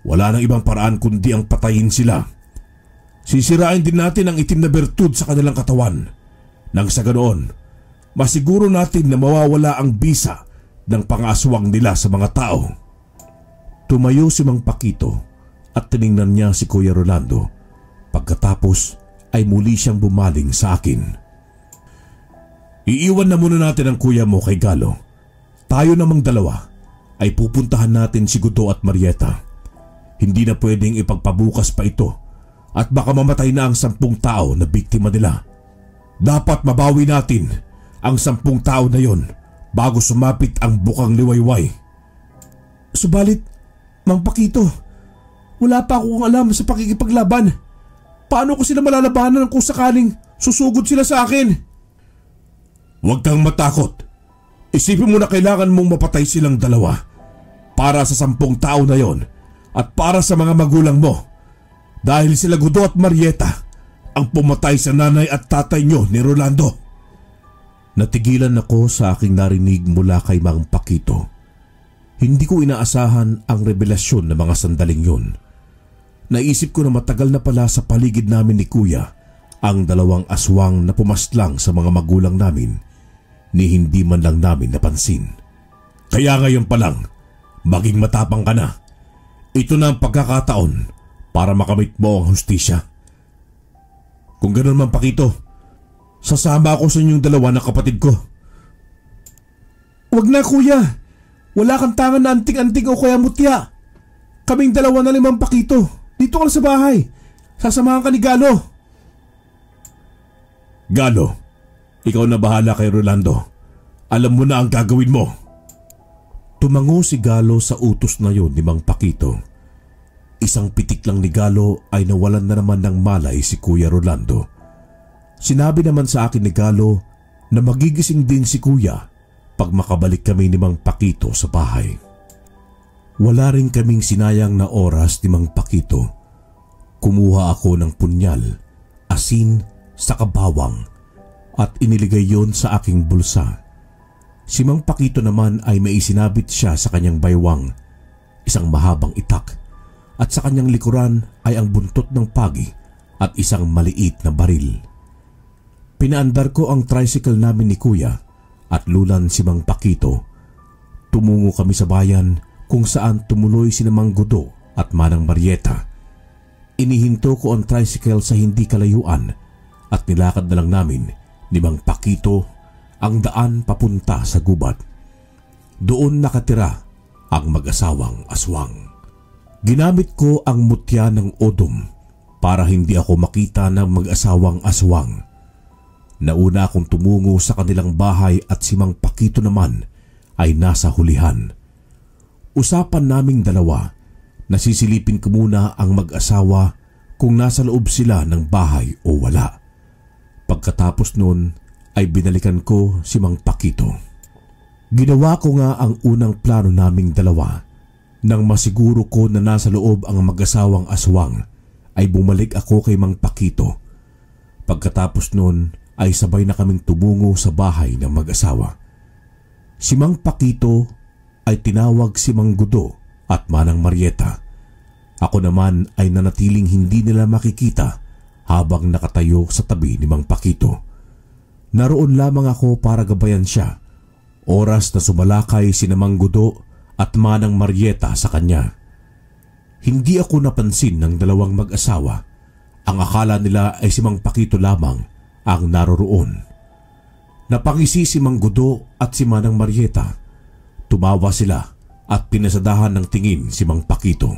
wala nang ibang paraan kundi ang patayin sila. Sisirain din natin ang itim na bertud sa kanilang katawan. Nang sa ganoon, masiguro natin na mawawala ang bisa ng pang-aswang nila sa mga tao. Tumayo si Mang Pakito at tiningnan niya si Kuya Rolando. Pagkatapos ay muli siyang bumaling sa akin. Iiwan na muna natin ang kuya mo kay Galo. Tayo namang dalawa ay pupuntahan natin si Gudo at Marieta. Hindi na pwedeng ipagpabukas pa ito at baka mamatay na ang 10 tao na biktima nila. Dapat mabawi natin ang 10 tao na yon bago sumapit ang bukang liwayway. Subalit, Mang Pakito, wala pa akong alam sa pakikipaglaban. Paano ko sila malalabanan kung sakaling susugod sila sa akin? Huwag kang matakot. Isipin mo na kailangan mong mapatay silang dalawa para sa 10 tao na yon at para sa mga magulang mo. Dahil sila Gudo at Marieta ang pumatay sa nanay at tatay nyo ni Rolando. Natigilan ako sa aking narinig mula kay Mang Pakito. Hindi ko inaasahan ang revelasyon ng mga sandaling yun. Naisip ko na matagal na pala sa paligid namin ni Kuya ang 2 aswang na pumaslang sa mga magulang namin ni hindi man lang namin napansin. Kaya ngayon pa lang, maging matapang ka na. Ito na ang pagkakataon para makamit mo ang hustisya. Kung ganoon, Mang Pakito, Sasama ako sa inyong dalawa na kapatid ko. Wag na kuya. Wala kang tangan na anting-anting o kaya mutya. Kaming dalawa na limang pakito. Dito ka lang sa bahay. Sasamahan ka ni Galo. Galo, ikaw na bahala kay Rolando. Alam mo na ang gagawin mo. Tumango si Galo sa utos na yon ni Mang Pakito. Isang pitik lang ni Galo ay nawalan na naman ng malay si Kuya Rolando. Sinabi naman sa akin ni Galo na magigising din si Kuya pag makabalik kami ni Mang Pakito sa bahay. Wala rin kaming sinayang na oras ni Mang Pakito. Kumuha ako ng punyal, asin, saka bawang at iniligay yon sa aking bulsa. Si Mang Pakito naman ay may isinabit siya sa kanyang baywang, isang mahabang itak, at sa kanyang likuran ay ang buntot ng pagi at isang maliit na baril. Pinaandar ko ang tricycle namin ni Kuya at lulan si Mang Pakito. Tumungo kami sa bayan kung saan tumuloy si Mang Gudo at Manang Marieta. Inihinto ko ang tricycle sa hindi kalayuan at nilakad na lang namin ni Mang Pakito ang daan papunta sa gubat. Doon nakatira ang mag-asawang aswang. Ginamit ko ang mutya ng odom para hindi ako makita ng mag-asawang aswang. Nauna akong tumungo sa kanilang bahay at si Mang Pakito naman ay nasa hulihan. Usapan naming dalawa na sisilipin ko muna ang mag-asawa kung nasa loob sila ng bahay o wala. Pagkatapos nun ay binalikan ko si Mang Pakito. Ginawa ko nga ang unang plano naming dalawa. Nang masiguro ko na nasa loob ang mag-asawang aswang ay bumalik ako kay Mang Pakito. Pagkatapos nun ay sabay na kaming tumungo sa bahay ng mag-asawa. Si Mang Pakito ay tinawag si Mang Gudo at Manang Marieta. Ako naman ay nanatiling hindi nila makikita habang nakatayo sa tabi ni Mang Pakito. Naroon lamang ako para gabayan siya. Oras na sumalakay si Mang Gudo at Manang Marieta sa kanya. Hindi ako napansin ng dalawang mag-asawa. Ang akala nila ay si Mang Pakito lamang ang naroroon. Napangisi si Mang Gudo at si Manang Marieta. Tumawa sila at pinasadahan ng tingin si Mang Pakito.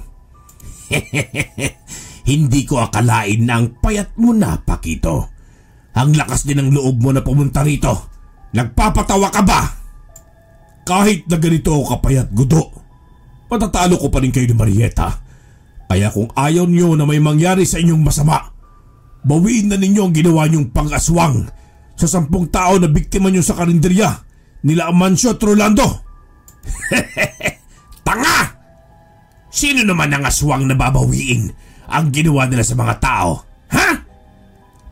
Hindi ko akalain na ang payat mo na, Pakito. Ang lakas din ng loob mo na pumunta rito. Nagpapatawa ka ba? Kahit na ganito ako kapayat, Gudo, matatalo ko pa rin kayo ni Marieta. Kaya kung ayaw niyo na may mangyari sa inyong masama, bawiin na ninyo ang ginawa niyong pang-aswang sa 10 tao na biktima niyo sa karinderya nila Amancio at Rolando. Tanga! Sino naman ang aswang na babawiin ang ginawa nila sa mga tao? Ha?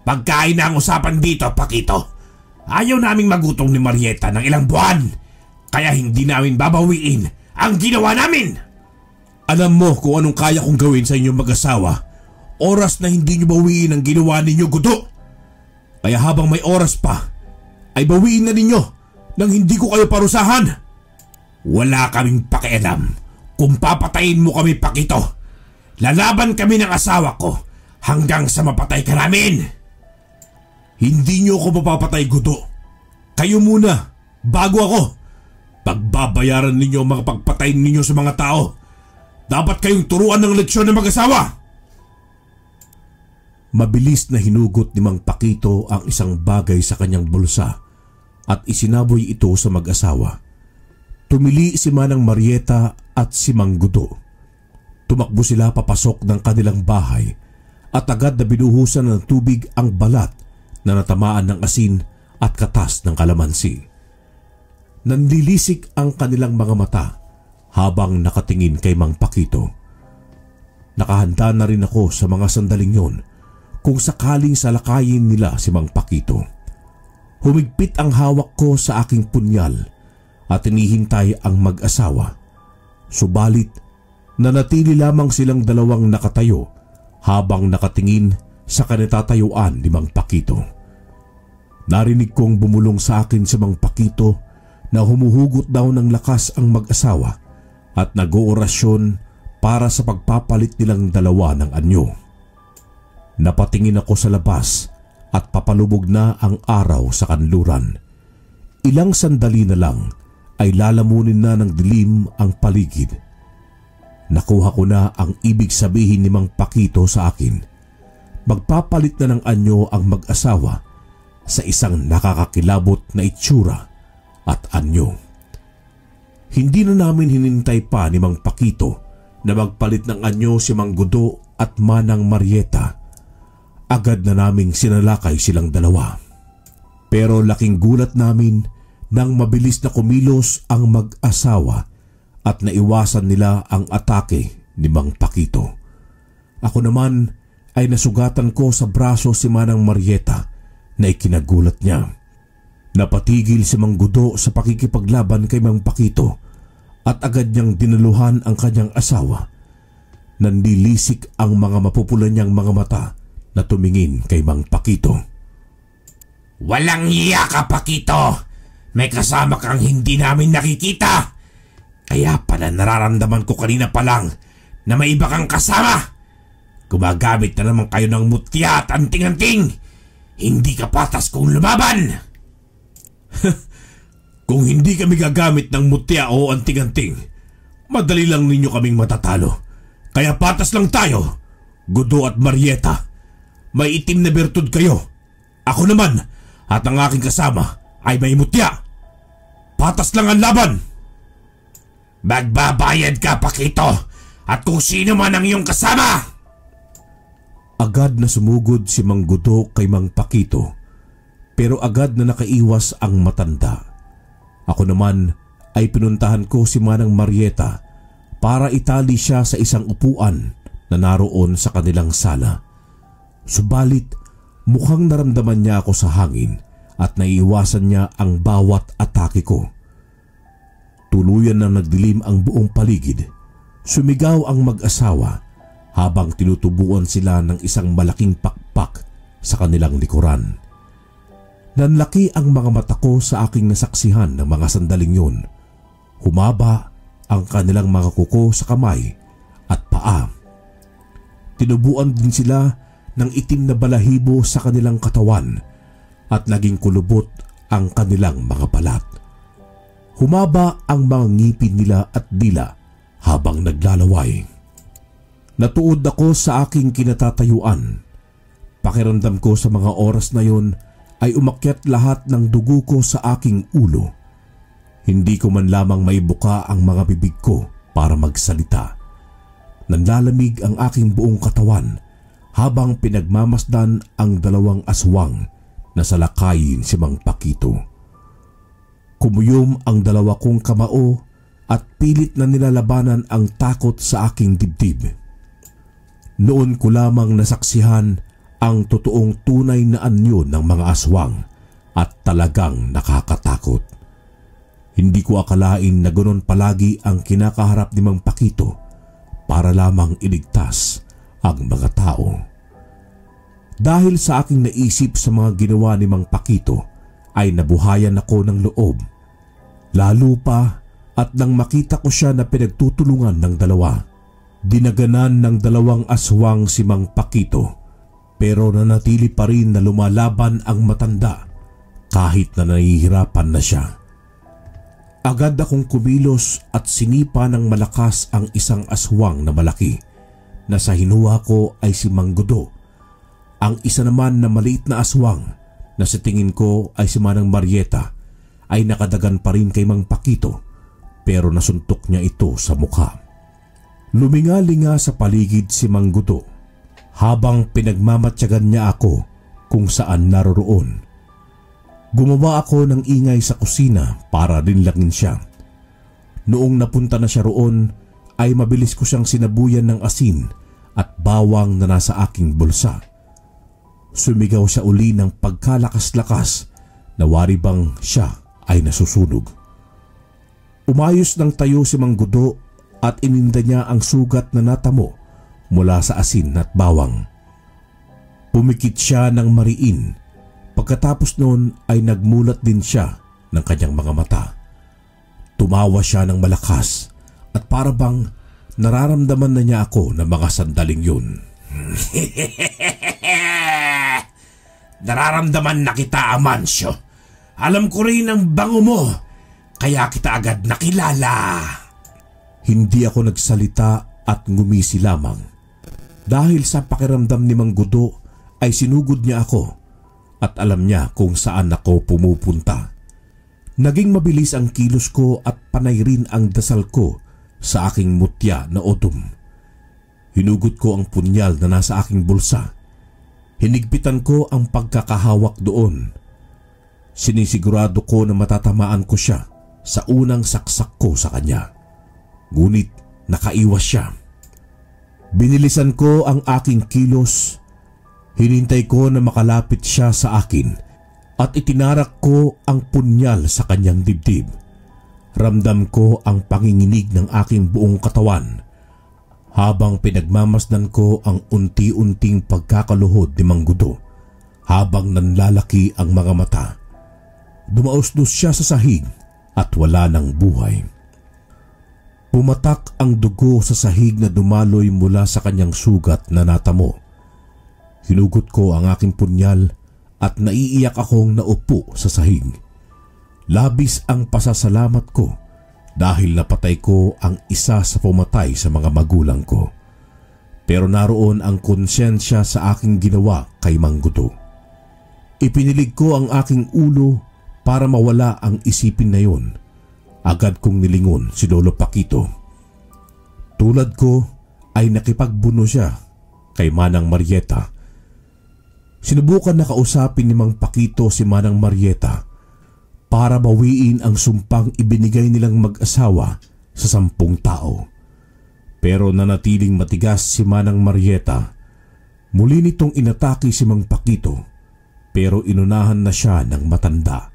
Pagkain na ang usapan dito, Pakito. Ayaw naming magutong ni Marieta ng ilang buwan. Kaya hindi namin babawiin ang ginawa namin. Alam mo kung anong kaya kong gawin sa inyong mag-asawa. Oras na hindi niyo bawiin ang ginawa ninyo, Gudo. Kaya habang may oras pa, ay bawiin na ninyo nang hindi ko kayo parusahan. Wala kaming pakialam kung papatayin mo kami, Pakito. Lalaban kami ng asawa ko hanggang sa mapatay ka namin. Hindi niyo ako mapapatay, Gudo. Kayo muna, bago ako. Pagbabayaran ninyo ang mga pagpatay ninyo sa mga tao. Dapat kayong turuan ng leksyon ng mag-asawa. Mabilis na hinugot ni Mang Pakito ang isang bagay sa kanyang bulsa at isinaboy ito sa mag-asawa. Tumili si Manang Marieta at si Mang Gudo. Tumakbo sila papasok ng kanilang bahay at agad na binuhusan ng tubig ang balat na natamaan ng asin at katas ng kalamansi. Nanlilisik ang kanilang mga mata habang nakatingin kay Mang Pakito. Nakahanda na rin ako sa mga sandaling yon kung sakaling salakayin nila si Mang Pakito. Humigpit ang hawak ko sa aking punyal at inihintay ang mag-asawa. Subalit, nanatili lamang silang dalawang nakatayo habang nakatingin sa kanitatayuan ni Mang Pakito. Narinig kong bumulong sa akin si Mang Pakito na humuhugot daw ng lakas ang mag-asawa at nag-oorasyon para sa pagpapalit nilang dalawa ng anyo. Napatingin ako sa labas at papalubog na ang araw sa kanluran. Ilang sandali na lang ay lalamunin na ng dilim ang paligid. Nakuha ko na ang ibig sabihin ni Mang Pakito sa akin. Magpapalit na ng anyo ang mag-asawa sa isang nakakakilabot na itsura at anyo. Hindi na namin hinintay pa ni Mang Pakito na magpalit ng anyo si Mang Gudo at Manang Marieta. Agad na naming sinalakay silang dalawa. Pero laking gulat namin nang mabilis na kumilos ang mag-asawa at naiwasan nila ang atake ni Mang Pakito. Ako naman ay nasugatan ko sa braso si Manang Marieta na ikinagulat niya. Napatigil si Mang Gudo sa pakikipaglaban kay Mang Pakito at agad niyang dinaluhan ang kanyang asawa. Nanlilisik ang mga mapupula niyang mga mata na tumingin kay Mang Pakito. Walang iya ka, Pakito! May kasama kang hindi namin nakikita! Kaya pala nararamdaman ko kanina pa lang na may iba kang kasama! Gumagamit na naman kayo ng mutya at anting-anting! Hindi ka patas kung lumaban! Kung hindi kami gagamit ng mutya o anting-anting, madali lang ninyo kaming matatalo. Kaya patas lang tayo, Gudo at Marieta. May itim na bertud kayo. Ako naman at ang aking kasama ay may mutya. Patas lang ang laban. Magbabayad ka, Pakito, at kung sino man ang iyong kasama! Agad na sumugod si Mang Gudo kay Mang Pakito, pero agad na nakaiwas ang matanda. Ako naman ay pinuntahan ko si Manang Marieta para itali siya sa isang upuan na naroon sa kanilang sala. Subalit mukhang naramdaman niya ako sa hangin at naiiwasan niya ang bawat atake ko. Tuluyan na nagdilim ang buong paligid. Sumigaw ang mag-asawa habang tinutubuan sila ng isang malaking pakpak sa kanilang likuran. Nanlaki ang mga mata ko sa aking nasaksihan ng mga sandaling yun. Humaba ang kanilang mga kuko sa kamay at paa. Tinubuan din sila ng itim na balahibo sa kanilang katawan at naging kulubot ang kanilang mga balat. Humaba ang mga ngipin nila at dila habang naglalaway. Natuod ako sa aking kinatatayuan. Pakiramdam ko sa mga oras na yon ay umakyat lahat ng dugo ko sa aking ulo. Hindi ko man lamang maibuka ang mga bibig ko para magsalita. Nanlalamig ang aking buong katawan habang pinagmamasdan ang dalawang aswang na salakayin si Mang Pakito. Kumuyom ang dalawa kong kamao at pilit na nilalabanan ang takot sa aking dibdib. Noon ko lamang nasaksihan ang totoong tunay na anyo ng mga aswang at talagang nakakatakot. Hindi ko akalain na ganoon palagi ang kinakaharap ni Mang Pakito para lamang iligtas ang mga tao. Dahil sa aking naisip sa mga ginawa ni Mang Pakito ay nabuhayan ako ng loob. Lalo pa at nang makita ko siya na pinagtutulungan ng dalawa. Dinaganan ng dalawang aswang si Mang Pakito pero nanatili pa rin na lumalaban ang matanda kahit na nahihirapan na siya. Agad akong kumilos at sinipa ng malakas ang isang aswang na malaki na sa hinuha ko ay si Mang Gudo. Ang isa naman na maliit na aswang na sa tingin ko ay si Manang Marieta ay nakadagan pa rin kay Mang Pakito pero nasuntok niya ito sa mukha. Lumingalinga sa paligid si Mang Gudo habang pinagmamatyagan niya ako kung saan naroroon. Gumawa ako ng ingay sa kusina para rinlangin siya. Noong napunta na siya roon ay mabilis ko siyang sinabuyan ng asin at bawang na nasa aking bulsa. Sumigaw siya uli ng pagkalakas-lakas na wari bang siya ay nasusunog. Umayos ng tayo si Mang Gudo at ininda niya ang sugat na natamo mula sa asin at bawang. Pumikit siya ng mariin. Pagkatapos noon ay nagmulat din siya ng kanyang mga mata. Tumawa siya ng malakas at para bang nararamdaman na niya ako ng mga sandaling yun. Nararamdaman na kita, Amancio. Alam ko rin ang bango mo, kaya kita agad nakilala. Hindi ako nagsalita at ngumisi lamang. Dahil sa pakiramdam ni Mang Gudo ay sinugod niya ako at alam niya kung saan ako pumupunta. Naging mabilis ang kilos ko at panay rin ang dasal ko sa aking mutya na odom. Hinugot ko ang punyal na nasa aking bulsa. Hinigpitan ko ang pagkakahawak doon. Sinisigurado ko na matatamaan ko siya sa unang saksak ko sa kanya. Ngunit nakaiwas siya. Binilisan ko ang aking kilos. Hinintay ko na makalapit siya sa akin at itinarak ko ang punyal sa kanyang dibdib. Ramdam ko ang panginginig ng aking buong katawan habang pinagmamasdan ko ang unti-unting pagkakaluhod ni Mang Gudo habang nanlalaki ang mga mata. Dumausdos siya sa sahig at wala ng buhay. Pumatak ang dugo sa sahig na dumaloy mula sa kanyang sugat na natamo. Hinugot ko ang aking punyal at naiiyak akong naupo sa sahig. Labis ang pasasalamat ko dahil napatay ko ang isa sa pumatay sa mga magulang ko. Pero naroon ang konsyensya sa aking ginawa kay Mang Gudo. Ipinilig ko ang aking ulo para mawala ang isipin na yon. Agad kong nilingon si Lolo Paquito. Tulad ko ay nakipagbuno siya kay Manang Marieta. Sinubukan na kausapin ni Mang Paquito si Manang Marieta para bawiin ang sumpang ibinigay nilang mag-asawa sa 10 tao. Pero nanatiling matigas si Manang Marieta. Muli nitong inatake si Mang Paquito pero inunahan na siya ng matanda.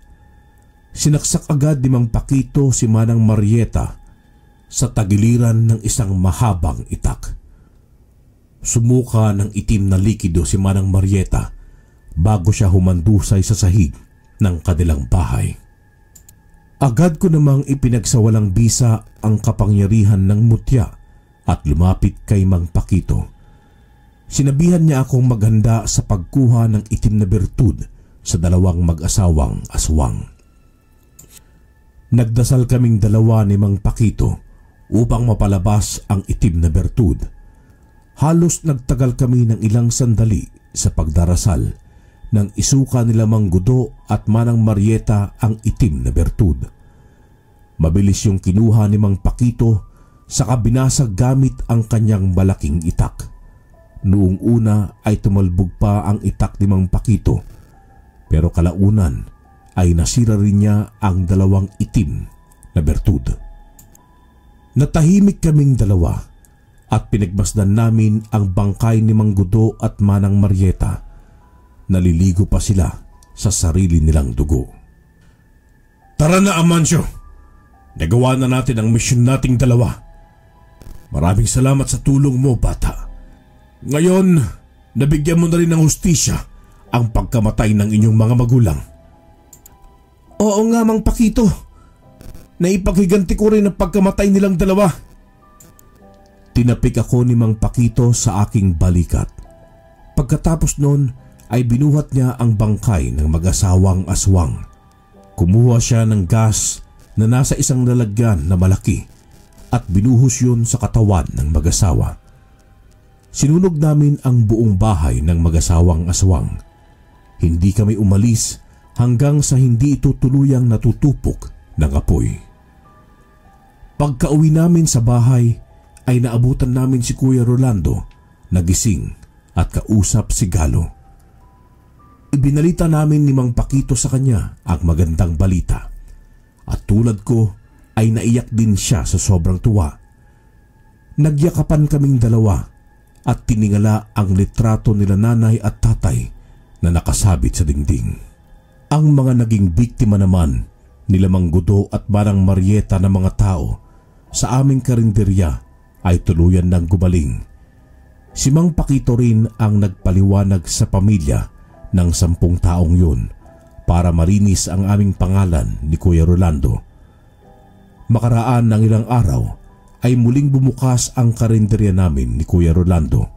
Sinaksak agad ni Mang Paquito si Manang Marieta sa tagiliran ng isang mahabang itak. Sumuka ng itim na likido si Manang Marieta bago siya humandusay sa sahig ng kanilang bahay. Agad ko namang ipinagsawalang bisa ang kapangyarihan ng mutya at lumapit kay Mang Paquito. Sinabihan niya akong maghanda sa pagkuha ng itim na bertud sa 2 mag-asawang aswang. Nagdasal kaming 2 ni Mang Paquito upang mapalabas ang itim na bertud. Halos nagtagal kami ng ilang sandali sa pagdarasal nang isuka nila Mang Gudo at Manang Marieta ang itim na bertud. Mabilis yung kinuha ni Mang Paquito saka binasag gamit ang kanyang malaking itak. Noong una ay tumalbog pa ang itak ni Mang Paquito pero kalaunan ay nasira rin niya ang 2 itim na bertud. Natahimik kaming 2 at pinagmasdan namin ang bangkay ni Mang Gudo at Manang Marieta. Naliligo pa sila sa sarili nilang dugo. Tara na, Amancio. Nagawa na natin ang misyon nating 2. Maraming salamat sa tulong mo, bata. Ngayon, nabigyan mo na rin ng hustisya ang pagkamatay ng inyong mga magulang. Oo nga, Mang Paquito. Naipaghiganti ko rin ang pagkamatay nilang 2. Tinapik ako ni Mang Paquito sa aking balikat. Pagkatapos noon ay binuhat niya ang bangkay ng mag-asawang aswang. Kumuha siya ng gas na nasa isang lalagyan na malaki at binuhos yun sa katawan ng mag-asawa. Sinunog namin ang buong bahay ng mag-asawang aswang. Hindi kami umalis hanggang sa hindi ito tuluyang natutupok ng apoy. Pagka-uwi namin sa bahay ay naabutan namin si Kuya Rolando na gising at kausap si Galo. Ibinalita namin ni Mang Paquito sa kanya ang magandang balita at tulad ko ay naiyak din siya sa sobrang tuwa. Nagyakapan kaming 2 at tiningala ang litrato nila nanay at tatay na nakasabit sa dingding. Ang mga naging biktima naman nila Mang Gudo at Manang Marieta na mga tao sa aming karinderya ay tuluyan ng gumaling. Si Mang Paquito rin ang nagpaliwanag sa pamilya ng 10 taong yun para marinis ang aming pangalan ni Kuya Rolando. Makaraan ng ilang araw ay muling bumukas ang karinderya namin ni Kuya Rolando.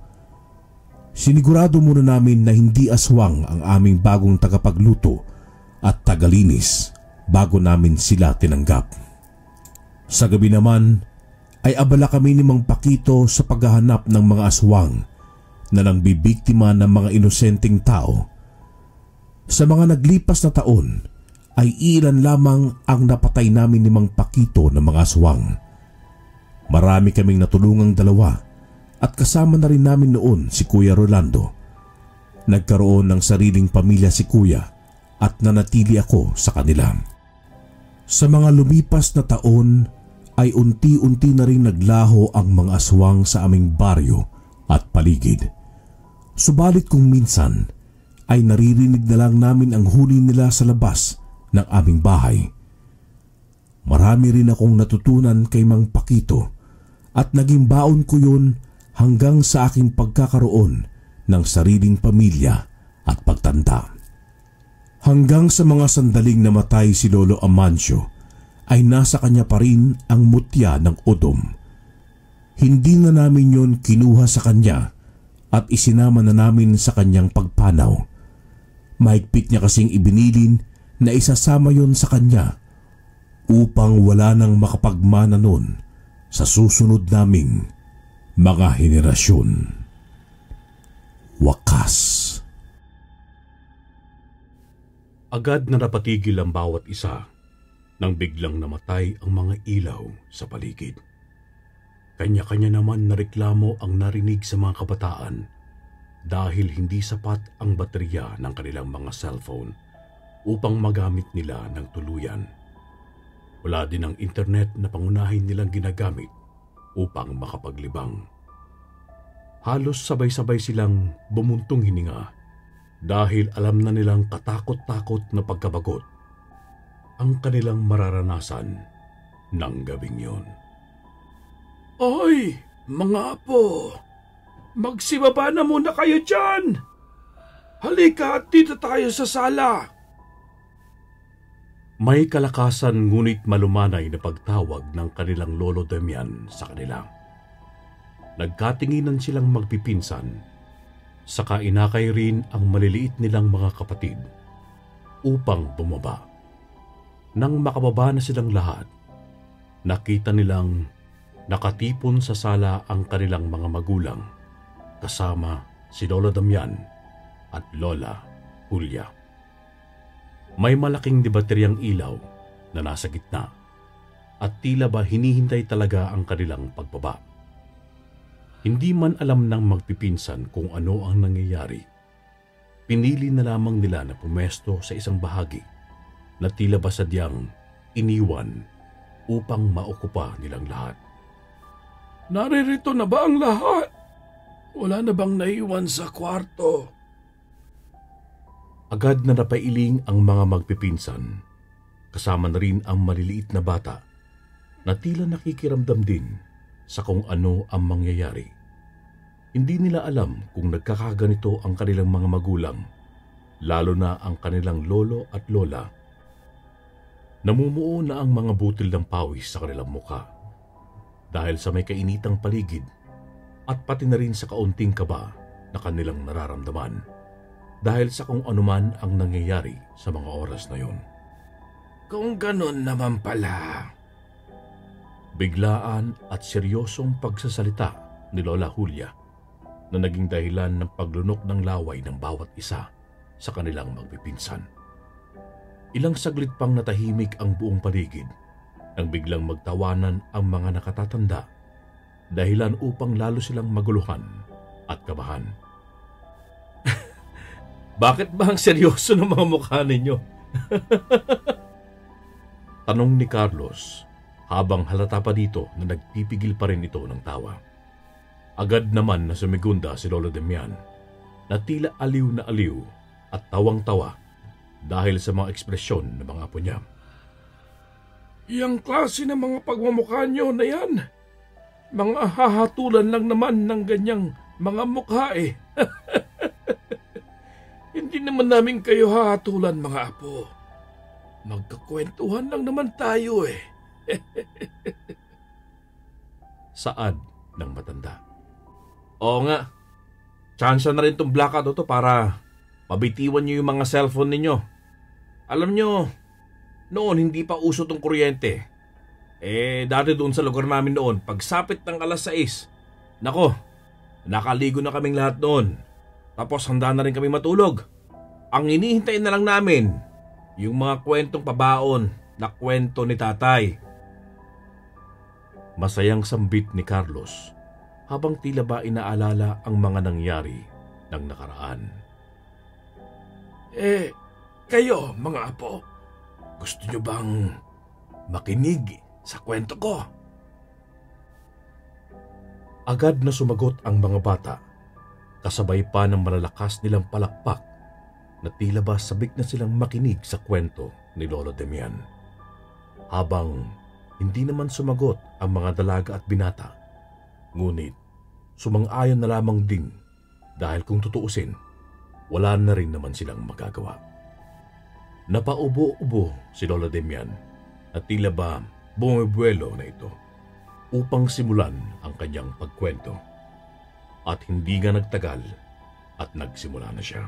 Sinigurado muna namin na hindi aswang ang aming bagong tagapagluto at tagalinis bago namin sila tinanggap. Sa gabi naman ay abala kami ni Mang Pakito sa paghahanap ng mga aswang na nangbibiktima ng mga inosenteng tao. Sa mga naglipas na taon ay ilan lamang ang napatay namin ni Mang Pakito ng mga aswang. Marami kaming natulungang dalawa at kasama na rin namin noon si Kuya Rolando. Nagkaroon ng sariling pamilya si Kuya at nanatili ako sa kanila. Sa mga lumipas na taon ay unti-unti na rin naglaho ang mga aswang sa aming baryo at paligid. Subalit kung minsan ay naririnig na lang namin ang huni nila sa labas ng aming bahay. Marami rin akong natutunan kay Mang Pakito at naging baon ko yun hanggang sa aking pagkakaroon ng sariling pamilya at pagtanda. Hanggang sa mga sandaling namatay si Lolo Amancio ay nasa kanya pa rin ang mutya ng Odom. Hindi na namin yon kinuha sa kanya at isinama na namin sa kanyang pagpanaw. Mahigpit niya kasing ibinilin na isasama yon sa kanya upang wala nang makapagmana nun sa susunod naming mga henerasyon. Wakas. Agad na napatigil ang bawat isa nang biglang namatay ang mga ilaw sa paligid. Kanya-kanya naman na reklamo ang narinig sa mga kabataan dahil hindi sapat ang baterya ng kanilang mga cellphone upang magamit nila ng tuluyan. Wala din ang internet na pangunahin nilang ginagamit upang makapaglibang. Halos sabay-sabay silang bumuntong hininga dahil alam na nilang katakot-takot na pagkabagot ang kanilang mararanasan ng gabing yon. Oy, mga apo! Magsibaba na muna kayo dyan! Halika at dito tayo sa sala! May kalakasan ngunit malumanay na pagtawag ng kanilang Lolo Damian sa kanila. Nagkatinginan silang magpipinsan, saka inakay rin ang maliliit nilang mga kapatid upang bumaba. Nang makababa na silang lahat, nakita nilang nakatipon sa sala ang kanilang mga magulang kasama si Lolo Damian at Lola Julia. May malaking debateryang ilaw na nasa gitna at tila ba hinihintay talaga ang kanilang pagbaba. Hindi man alam ng magpipinsan kung ano ang nangyayari, pinili na lamang nila na pumesto sa isang bahagi na tila ba sadyang iniwan upang maukupa nilang lahat. Naririto na ba ang lahat? Wala na bang naiwan sa kwarto? Agad na napailing ang mga magpipinsan, kasama na rin ang maliliit na bata na tila nakikiramdam din sa kung ano ang mangyayari. Hindi nila alam kung nagkakaganito ang kanilang mga magulang, lalo na ang kanilang lolo at lola. Namumuo na ang mga butil ng pawis sa kanilang muka dahil sa may kainitang paligid at pati na rin sa kaunting kaba na kanilang nararamdaman dahil sa kung anuman ang nangyayari sa mga oras na yon. Kung ganun naman pala. Biglaan at seryosong pagsasalita ni Lola Julia na naging dahilan ng paglunok ng laway ng bawat isa sa kanilang magpipinsan. Ilang saglit pang natahimik ang buong paligid nang biglang magtawanan ang mga nakatatanda, dahilan upang lalo silang maguluhan at kabahan. Bakit ba ang seryoso ng mga mukha ninyo? Tanong ni Carlos habang halata pa dito na nagpipigil pa rin ito ng tawa. Agad naman na sumigunda si Lolo Damian na tila aliw na aliw at tawang-tawa dahil sa mga ekspresyon ng mga apo niya. Yang klase ng mga pagmamukha nyo na yan, mga hahatulan lang naman ng ganyang mga mukha eh. Hindi naman namin kayo hahatulan, mga apo. Magkakwentuhan lang naman tayo eh. Saad ng matanda. Oo nga, Tsansa na rin tong blackout to para mabitiwan nyo yung mga cellphone ninyo. Alam nyo, noon hindi pa uso tong kuryente. Dati doon sa lugar namin noon, pagsapit ng alas 6, nako, nakaligo na kaming lahat noon. Tapos handa na rin kami matulog. Ang hinihintay na lang namin, yung mga kwentong pabaon na kwento ni tatay. Masayang sambit ni Carlos habang tila ba inaalala ang mga nangyari ng nakaraan. Kayo mga apo, gusto nyo bang makinig sa kwento ko? Agad na sumagot ang mga bata, kasabay pa ng malalakas nilang palakpak na tila ba sabik na silang makinig sa kwento ni Lolo Damian. Habang hindi naman sumagot ang mga dalaga at binata, ngunit sumang-ayon na lamang ding dahil kung tutuusin, wala na rin naman silang magagawa. Napaubo-ubo si Lolo Damian at tila ba bumibuelo na ito upang simulan ang kanyang pagkwento. At hindi nga nagtagal at nagsimula na siya.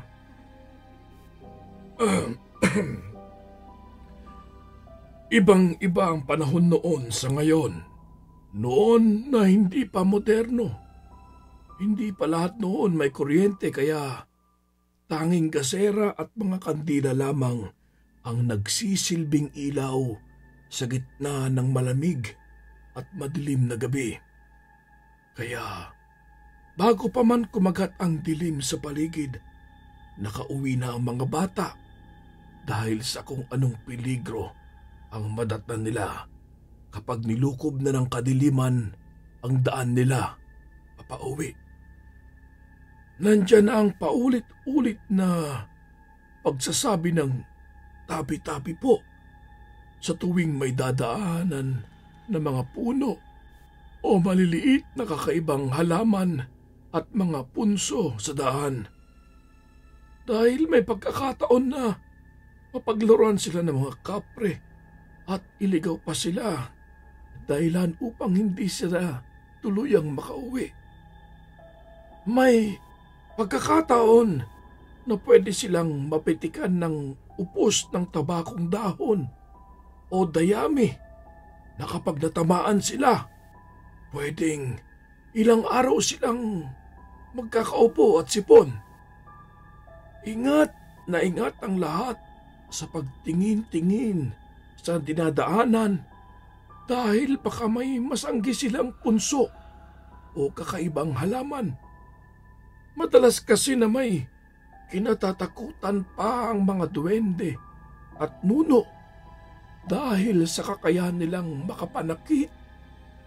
Ibang-iba ang panahon noon sa ngayon. Noon na hindi pa moderno. Hindi pa lahat noon may kuryente kaya tanging gasera at mga kandila lamang ang nagsisilbing ilaw sa gitna ng malamig at madilim na gabi. Kaya bago pa man kumagat ang dilim sa paligid, nakauwi na ang mga bata dahil sa kung anong peligro ang madatnan nila kapag nilukob na ng kadiliman ang daan nila papauwi. Nandyan ang paulit-ulit na pagsasabi ng tabi-tabi po sa tuwing may dadaanan na mga puno o maliliit na kakaibang halaman at mga punso sa daan. Dahil may pagkakataon na mapaglaruan sila ng mga kapre at iligaw pa sila dahilan upang hindi sila tuluyang makauwi. May pagkakataon na pwede silang mapitikan ng upos ng tabakong dahon o dayami na kapag natamaan sila, pwedeng ilang araw silang magkakaupo at sipon. Ingat na ingat ang lahat sa pagtingin-tingin sa dinadaanan dahil baka may masanggi silang punso o kakaibang halaman. Madalas kasi na may kinatatakutan pa ang mga duwende at nuno dahil sa kakayahan nilang makapanakit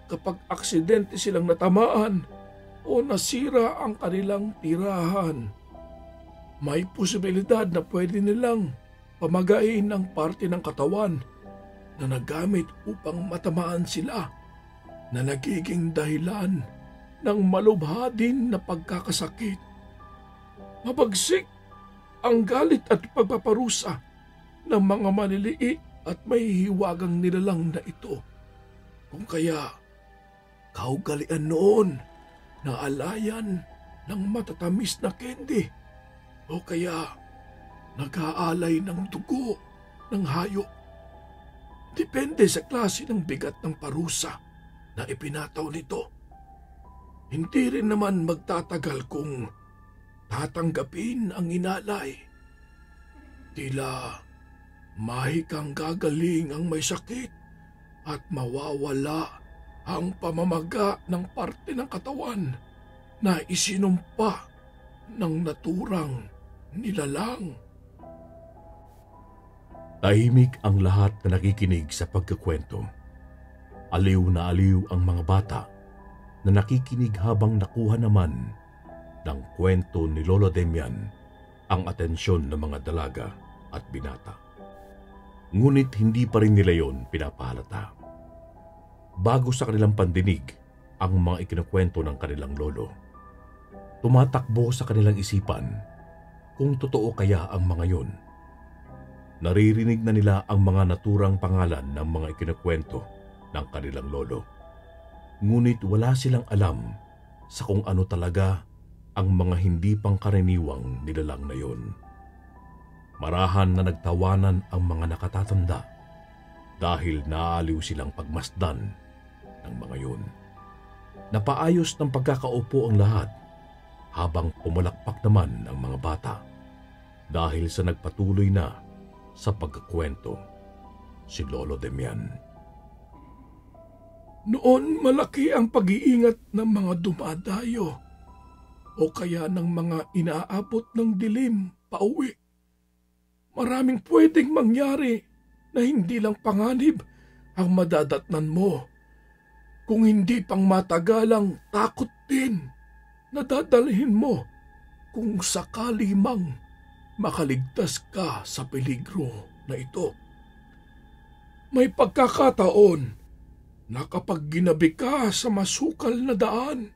kapag aksidente silang natamaan o nasira ang kanilang tirahan. May posibilidad na pwede nilang pamagain ang parte ng katawan na nagamit upang matamaan sila na nagiging dahilan ng malubhadin na pagkakasakit. Mabagsik ang galit at pagpaparusa ng mga maliliit at may hiwagang nilalang na ito. Kung kaya, kaugalian noon na alayan ng matatamis na candy o kaya nag-aalay ng dugo ng hayop. Depende sa klase ng bigat ng parusa na ipinataw nito. Hindi rin naman magtatagal kung tatanggapin ang inalay. Tila mahikang gagaling ang may sakit at mawawala ang pamamaga ng parte ng katawan na isinumpa ng naturang nilalang. Tahimik ang lahat na nakikinig sa pagkukwento. Aliw na aliw ang mga bata na nakikinig habang nakuha naman ng kwento ni Lolo Damian ang atensyon ng mga dalaga at binata. Ngunit hindi pa rin nila yon pinapahalata. Bago sa kanilang pandinig ang mga ikinukwento ng kanilang lolo, tumatakbo sa kanilang isipan kung totoo kaya ang mga yon. Naririnig na nila ang mga naturang pangalan ng mga ikinukwento ng kanilang lolo. Ngunit wala silang alam sa kung ano talaga ang mga hindi pangkaraniwang nilalang na yun. Marahan na nagtawanan ang mga nakatatanda dahil naaliw silang pagmasdan ng mga yun. Napaayos ng pagkakaupo ang lahat habang pumalakpak naman ang mga bata dahil sa nagpatuloy na sa pagkakwento si Lolo Damian. Noon malaki ang pag-iingat ng mga dumadayo o kaya ng mga inaabot ng dilim pauwi. Maraming pwedeng mangyari na hindi lang panganib ang madadatnan mo. Kung hindi pang matagalang takot din na dadalhin mo kung sakali mang makaligtas ka sa peligro na ito. May pagkakataon na kapag ginabi ka sa masukal na daan,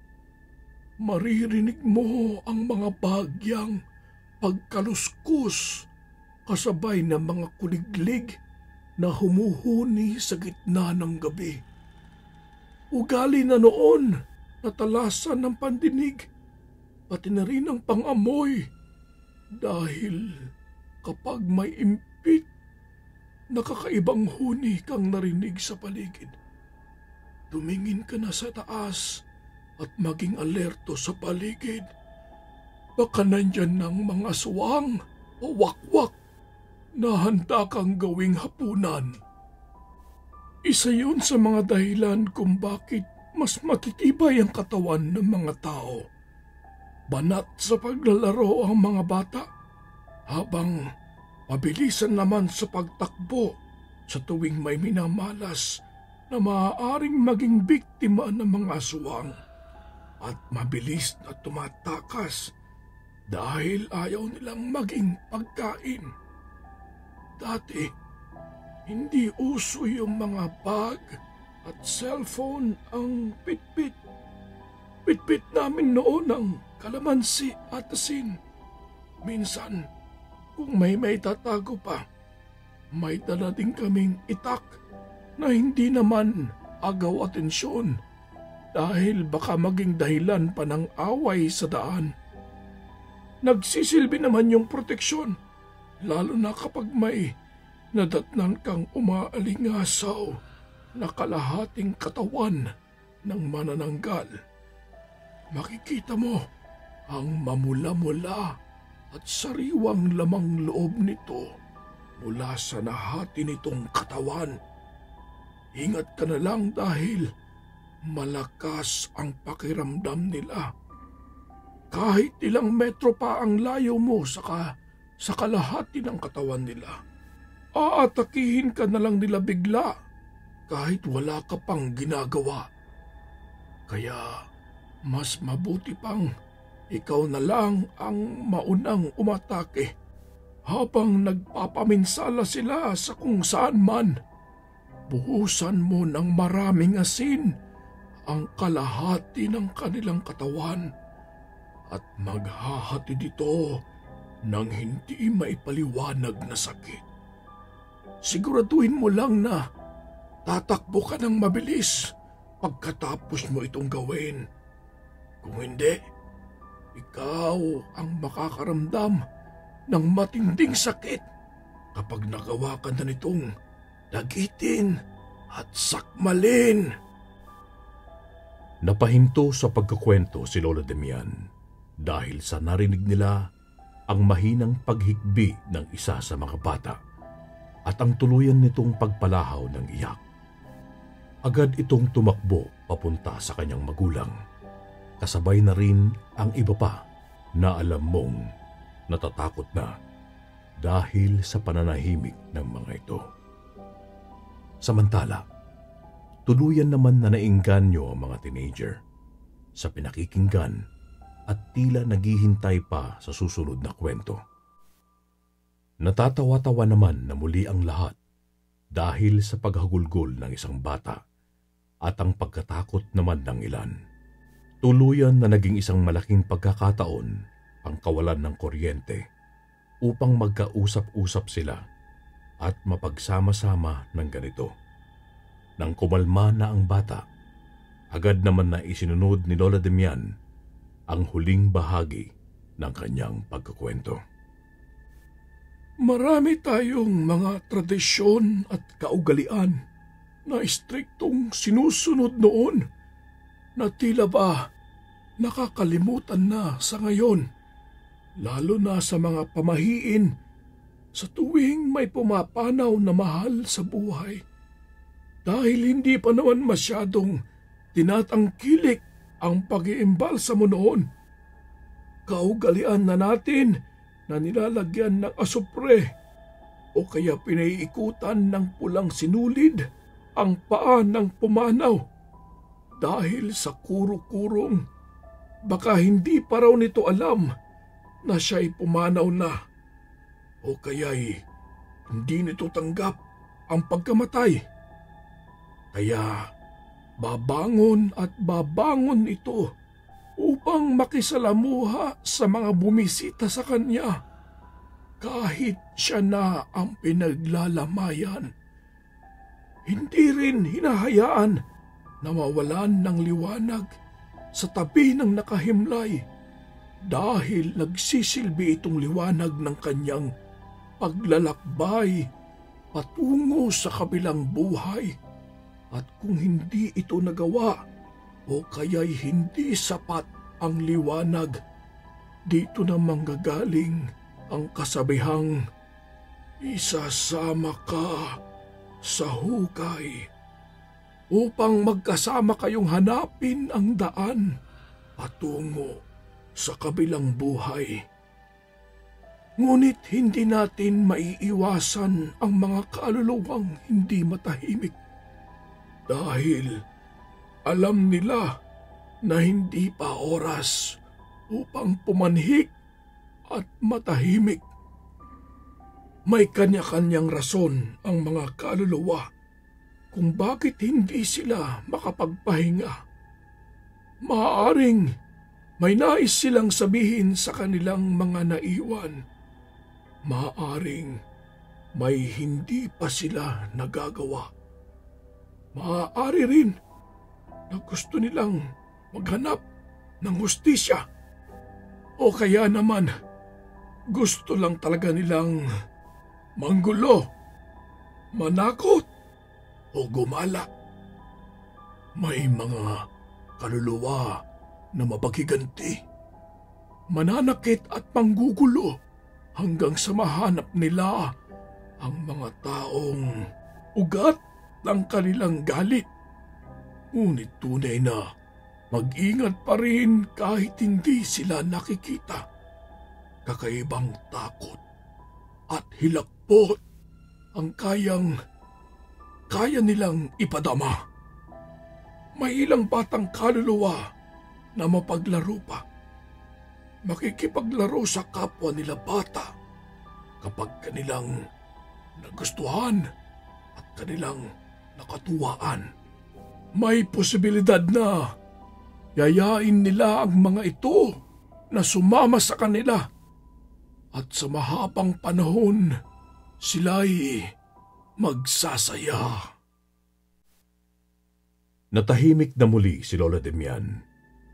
maririnig mo ang mga bagyang pagkaluskus kasabay ng mga kuliglig na humuhuni sa gitna ng gabi. Ugali na noon na talasan ng pandinig, pati na rin ang pangamoy dahil kapag may impit, nakakaibang huni kang narinig sa paligid. Tumingin ka na sa taas at maging alerto sa paligid. Baka nandyan ng mga aswang o wakwak na handa kang gawing hapunan. Isa yun sa mga dahilan kung bakit mas matitibay ang katawan ng mga tao. Banat sa paglalaro ang mga bata, habang mabilisan naman sa pagtakbo sa tuwing may minamalas na maaaring maging biktima ng mga aswang, at mabilis na tumatakas dahil ayaw nilang maging pagkain. Dati, hindi uso yung mga bag at cellphone ang pitpit. Pitpit namin noon ang kalamansi at asin. Minsan, kung may tatago pa, may dala din kaming itak na hindi naman agaw atensyon dahil baka maging dahilan pa ng away sa daan. Nagsisilbi naman yung proteksyon, lalo na kapag may nadatnan kang umaalingasaw na kalahating katawan ng manananggal. Makikita mo ang mamula-mula at sariwang lamang loob nito mula sa nahati nitong katawan. Ingat ka na lang dahil malakas ang pakiramdam nila. Kahit ilang metro pa ang layo mo sa kalahati ng katawan nila, aatakihin ka na lang nila bigla kahit wala ka pang ginagawa. Kaya mas mabuti pang ikaw na lang ang maunang umatake habang nagpapaminsala sila sa kung saan man. Buhusan mo ng maraming asin ang kalahati ng kanilang katawan at maghahati dito ng hindi maipaliwanag na sakit. Siguraduhin mo lang na tatakbo ka ng mabilis pagkatapos mo itong gawin. Kung hindi, ikaw ang makakaramdam ng matinding sakit kapag nagawa ka na nitong dagitin at sakmalin. Napahinto sa pagkakwento si Lola Damian dahil sa narinig nila ang mahinang paghikbi ng isa sa mga bata at ang tuluyan nitong pagpalahaw ng iyak. Agad itong tumakbo papunta sa kanyang magulang. Kasabay na rin ang iba pa na alam mong natatakot na dahil sa pananahimik ng mga ito. Samantala, tuluyan naman na nainganyo ang mga teenager sa pinakikinggan at tila naghihintay pa sa susunod na kwento. Natatawa-tawa naman na muli ang lahat dahil sa paghagulgol ng isang bata at ang pagkatakot naman ng ilan. Tuluyan na naging isang malaking pagkakataon ang kawalan ng kuryente upang magkausap-usap sila at mapagsama-sama ng ganito. Nang kumalma na ang bata, agad naman na isinunod ni Lola Damian ang huling bahagi ng kanyang pagkukwento. Marami tayong mga tradisyon at kaugalian na istriktong sinusunod noon na tila ba nakakalimutan na sa ngayon, lalo na sa mga pamahiin sa tuwing may pumapanaw na mahal sa buhay. Dahil hindi pa naman masyadong tinatangkilik ang pag-iimbalsa mo noon. Kaugalian na natin na nilalagyan ng asupre o kaya pinaiikutan ng pulang sinulid ang paa ng pumanaw. Dahil sa kuro-kurong, baka hindi pa raw nito alam na siya'y pumanaw na o kaya'y hindi nito tanggap ang pagkamatay. Kaya babangon at babangon ito upang makisalamuha sa mga bumisita sa kanya kahit siya na ang pinaglalamayan. Hindi rin hinahayaan na mawalan ng liwanag sa tabi ng nakahimlay dahil nagsisilbi itong liwanag ng kanyang paglalakbay patungo sa kabilang buhay. At kung hindi ito nagawa o kaya'y hindi sapat ang liwanag, dito na manggagaling ang kasabihang isasama ka sa hukay upang magkasama kayong hanapin ang daan patungo sa kabilang buhay. Ngunit hindi natin maiiwasan ang mga kaluluwang hindi matahimik dahil alam nila na hindi pa oras upang pumanhik at matahimik. May kanya-kanyang rason ang mga kaluluwa kung bakit hindi sila makapagpahinga. Maaaring may nais silang sabihin sa kanilang mga naiwan. Maaaring may hindi pa sila nagagawa. Maaari rin na gusto nilang maghanap ng hustisya. O kaya naman, gusto lang talaga nilang manggulo, manakot, o gumala. May mga kaluluwa na mapagiganti, mananakit at manggugulo hanggang sa mahanap nila ang mga taong ugat ng kanilang galit. Ngunit tunay na mag-ingat pa rin kahit hindi sila nakikita. Kakaibang takot at hilakbot ang kaya nilang ipadama. May ilang batang kaluluwa na mapaglaro pa. Makikipaglaro sa kapwa nila bata kapag kanilang nagustuhan at kanilang nakatuwaan. May posibilidad na yayain nila ang mga ito na sumama sa kanila at sa mahabang panahon sila'y magsasaya. Natahimik na muli si Lola Demian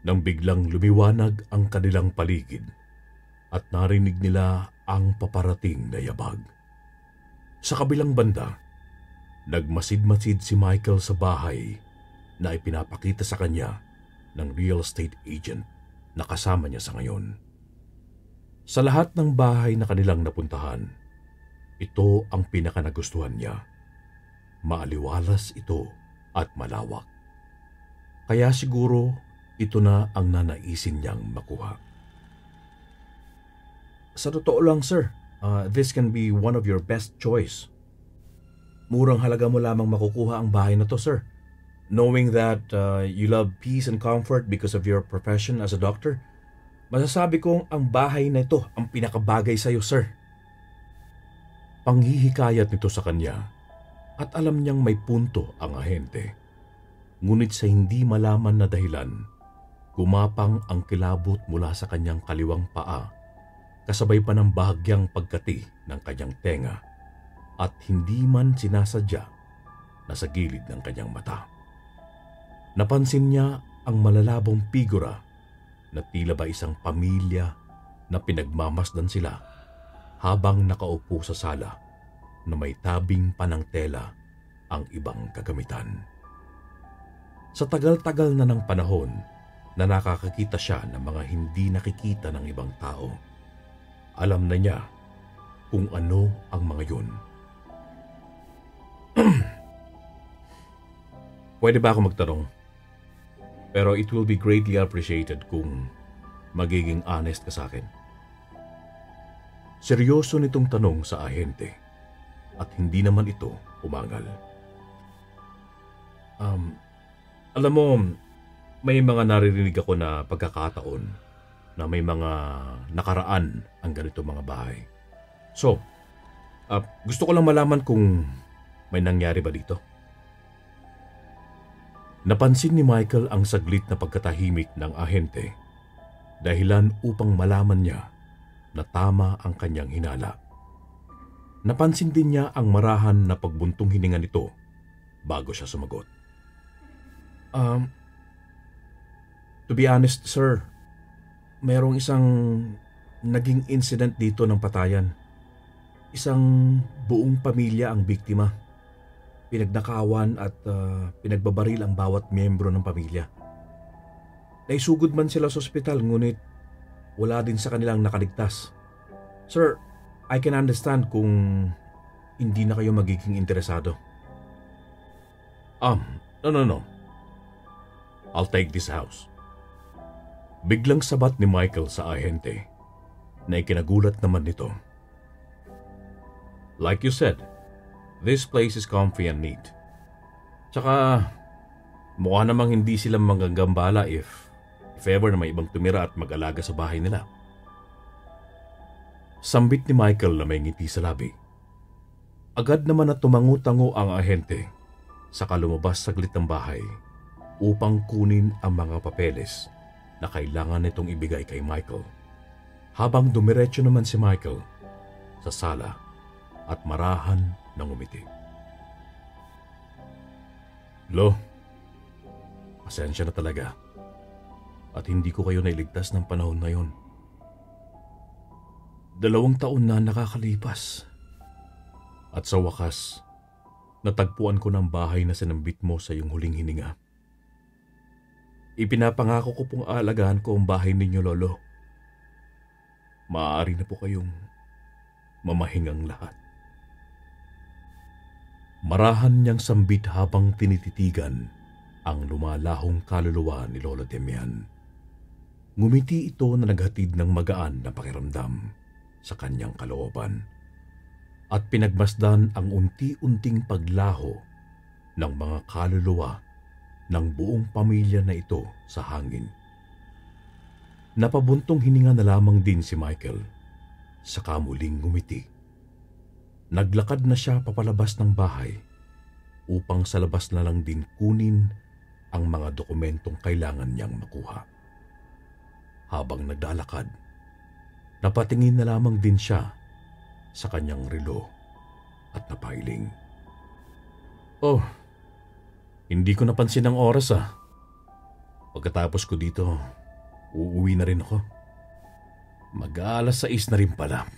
nang biglang lumiwanag ang kanilang paligid at narinig nila ang paparating na yabag. Sa kabilang banda, nagmasid-masid si Michael sa bahay na ipinapakita sa kanya ng real estate agent na kasama niya sa ngayon. Sa lahat ng bahay na kanilang napuntahan, ito ang pinakanagustuhan niya. Maaliwalas ito at malawak. Kaya siguro ito na ang nanaisin niyang makuha. Sa totoo lang, sir, this can be one of your best choice. Murang halaga mo lamang makukuha ang bahay na to, sir. Knowing that you love peace and comfort because of your profession as a doctor, masasabi kong ang bahay na ito ang pinakabagay sa iyo, sir. Panghihikayat nito sa kanya at alam niyang may punto ang ahente. Ngunit sa hindi malaman na dahilan, gumapang ang kilabot mula sa kanyang kaliwang paa kasabay pa ng bahagyang pagkati ng kanyang tenga at hindi man sinasadya na sa gilid ng kanyang mata. Napansin niya ang malalabong figura na tila ba isang pamilya na pinagmamasdan sila habang nakaupo sa sala na may tabing panang tela ang ibang kagamitan. Sa tagal-tagal na ng panahon na nakakakita siya ng mga hindi nakikita ng ibang tao, alam na niya kung ano ang mga yun. Pwede ba ako magtanong? Pero it will be greatly appreciated kung magiging honest ka sa akin. Seryoso nitong tanong sa ahente at hindi naman ito umangal. Alam mo, may mga naririnig ako na pagkakataon na may mga nakaraan ang ganito mga bahay. So, gusto ko lang malaman kung may nangyari ba dito. Napansin ni Michael ang saglit na pagkatahimik ng ahente, dahilan upang malaman niya na tama ang kanyang hinala. Napansin din niya ang marahan na pagbuntong hininga nito bago siya sumagot. To be honest, sir, mayroong isang naging incident dito ng patayan. Isang buong pamilya ang biktima. Pinagnakawan at pinagbabaril ang bawat miyembro ng pamilya. Naisugod man sila sa ospital ngunit wala din sa kanilang nakaligtas. Sir, I can understand kung hindi na kayo magiging interesado. No. I'll take this house. Biglang sabat ni Michael sa ahente na ikinagulat naman nito. Like you said, this place is comfy and neat. Tsaka mukha namang hindi sila magagambala if ever na may ibang tumira at mag-alaga sa bahay nila. Sambit ni Michael na may ngiti sa labi. Agad naman na tumango-tango ang ahente saka lumabas saglit ng bahay upang kunin ang mga papeles na kailangan nitong ibigay kay Michael, habang dumiretso naman si Michael sa sala at marahan ng umiti. Lo, pasensya na talaga at hindi ko kayo nailigtas ng panahon na yon. 2 taon na nakakalipas at sa wakas, natagpuan ko ng bahay na sinambit mo sa iyong huling hininga. Ipinapangako ko pong aalagaan ko ang bahay ninyo, Lolo. Maaari na po kayong mamahingang lahat. Marahan niyang sambit habang tinititigan ang lumalahong kaluluwa ni Lolo Demian. Ngumiti ito na naghatid ng magaan na pakiramdam sa kanyang kalooban at pinagmasdan ang unti-unting paglaho ng mga kaluluwa ng buong pamilya na ito sa hangin. Napabuntong hininga na lamang din si Michael, saka muling ngumiti. Naglakad na siya papalabas ng bahay upang sa labas na lang din kunin ang mga dokumentong kailangan niyang makuha. Habang naglalakad, napatingin na lamang din siya sa kanyang relo at napailing. Oh, hindi ko napansin ang oras Pagkatapos ko dito, uuwi na rin ako. Mag-aalas 6 na rin pala.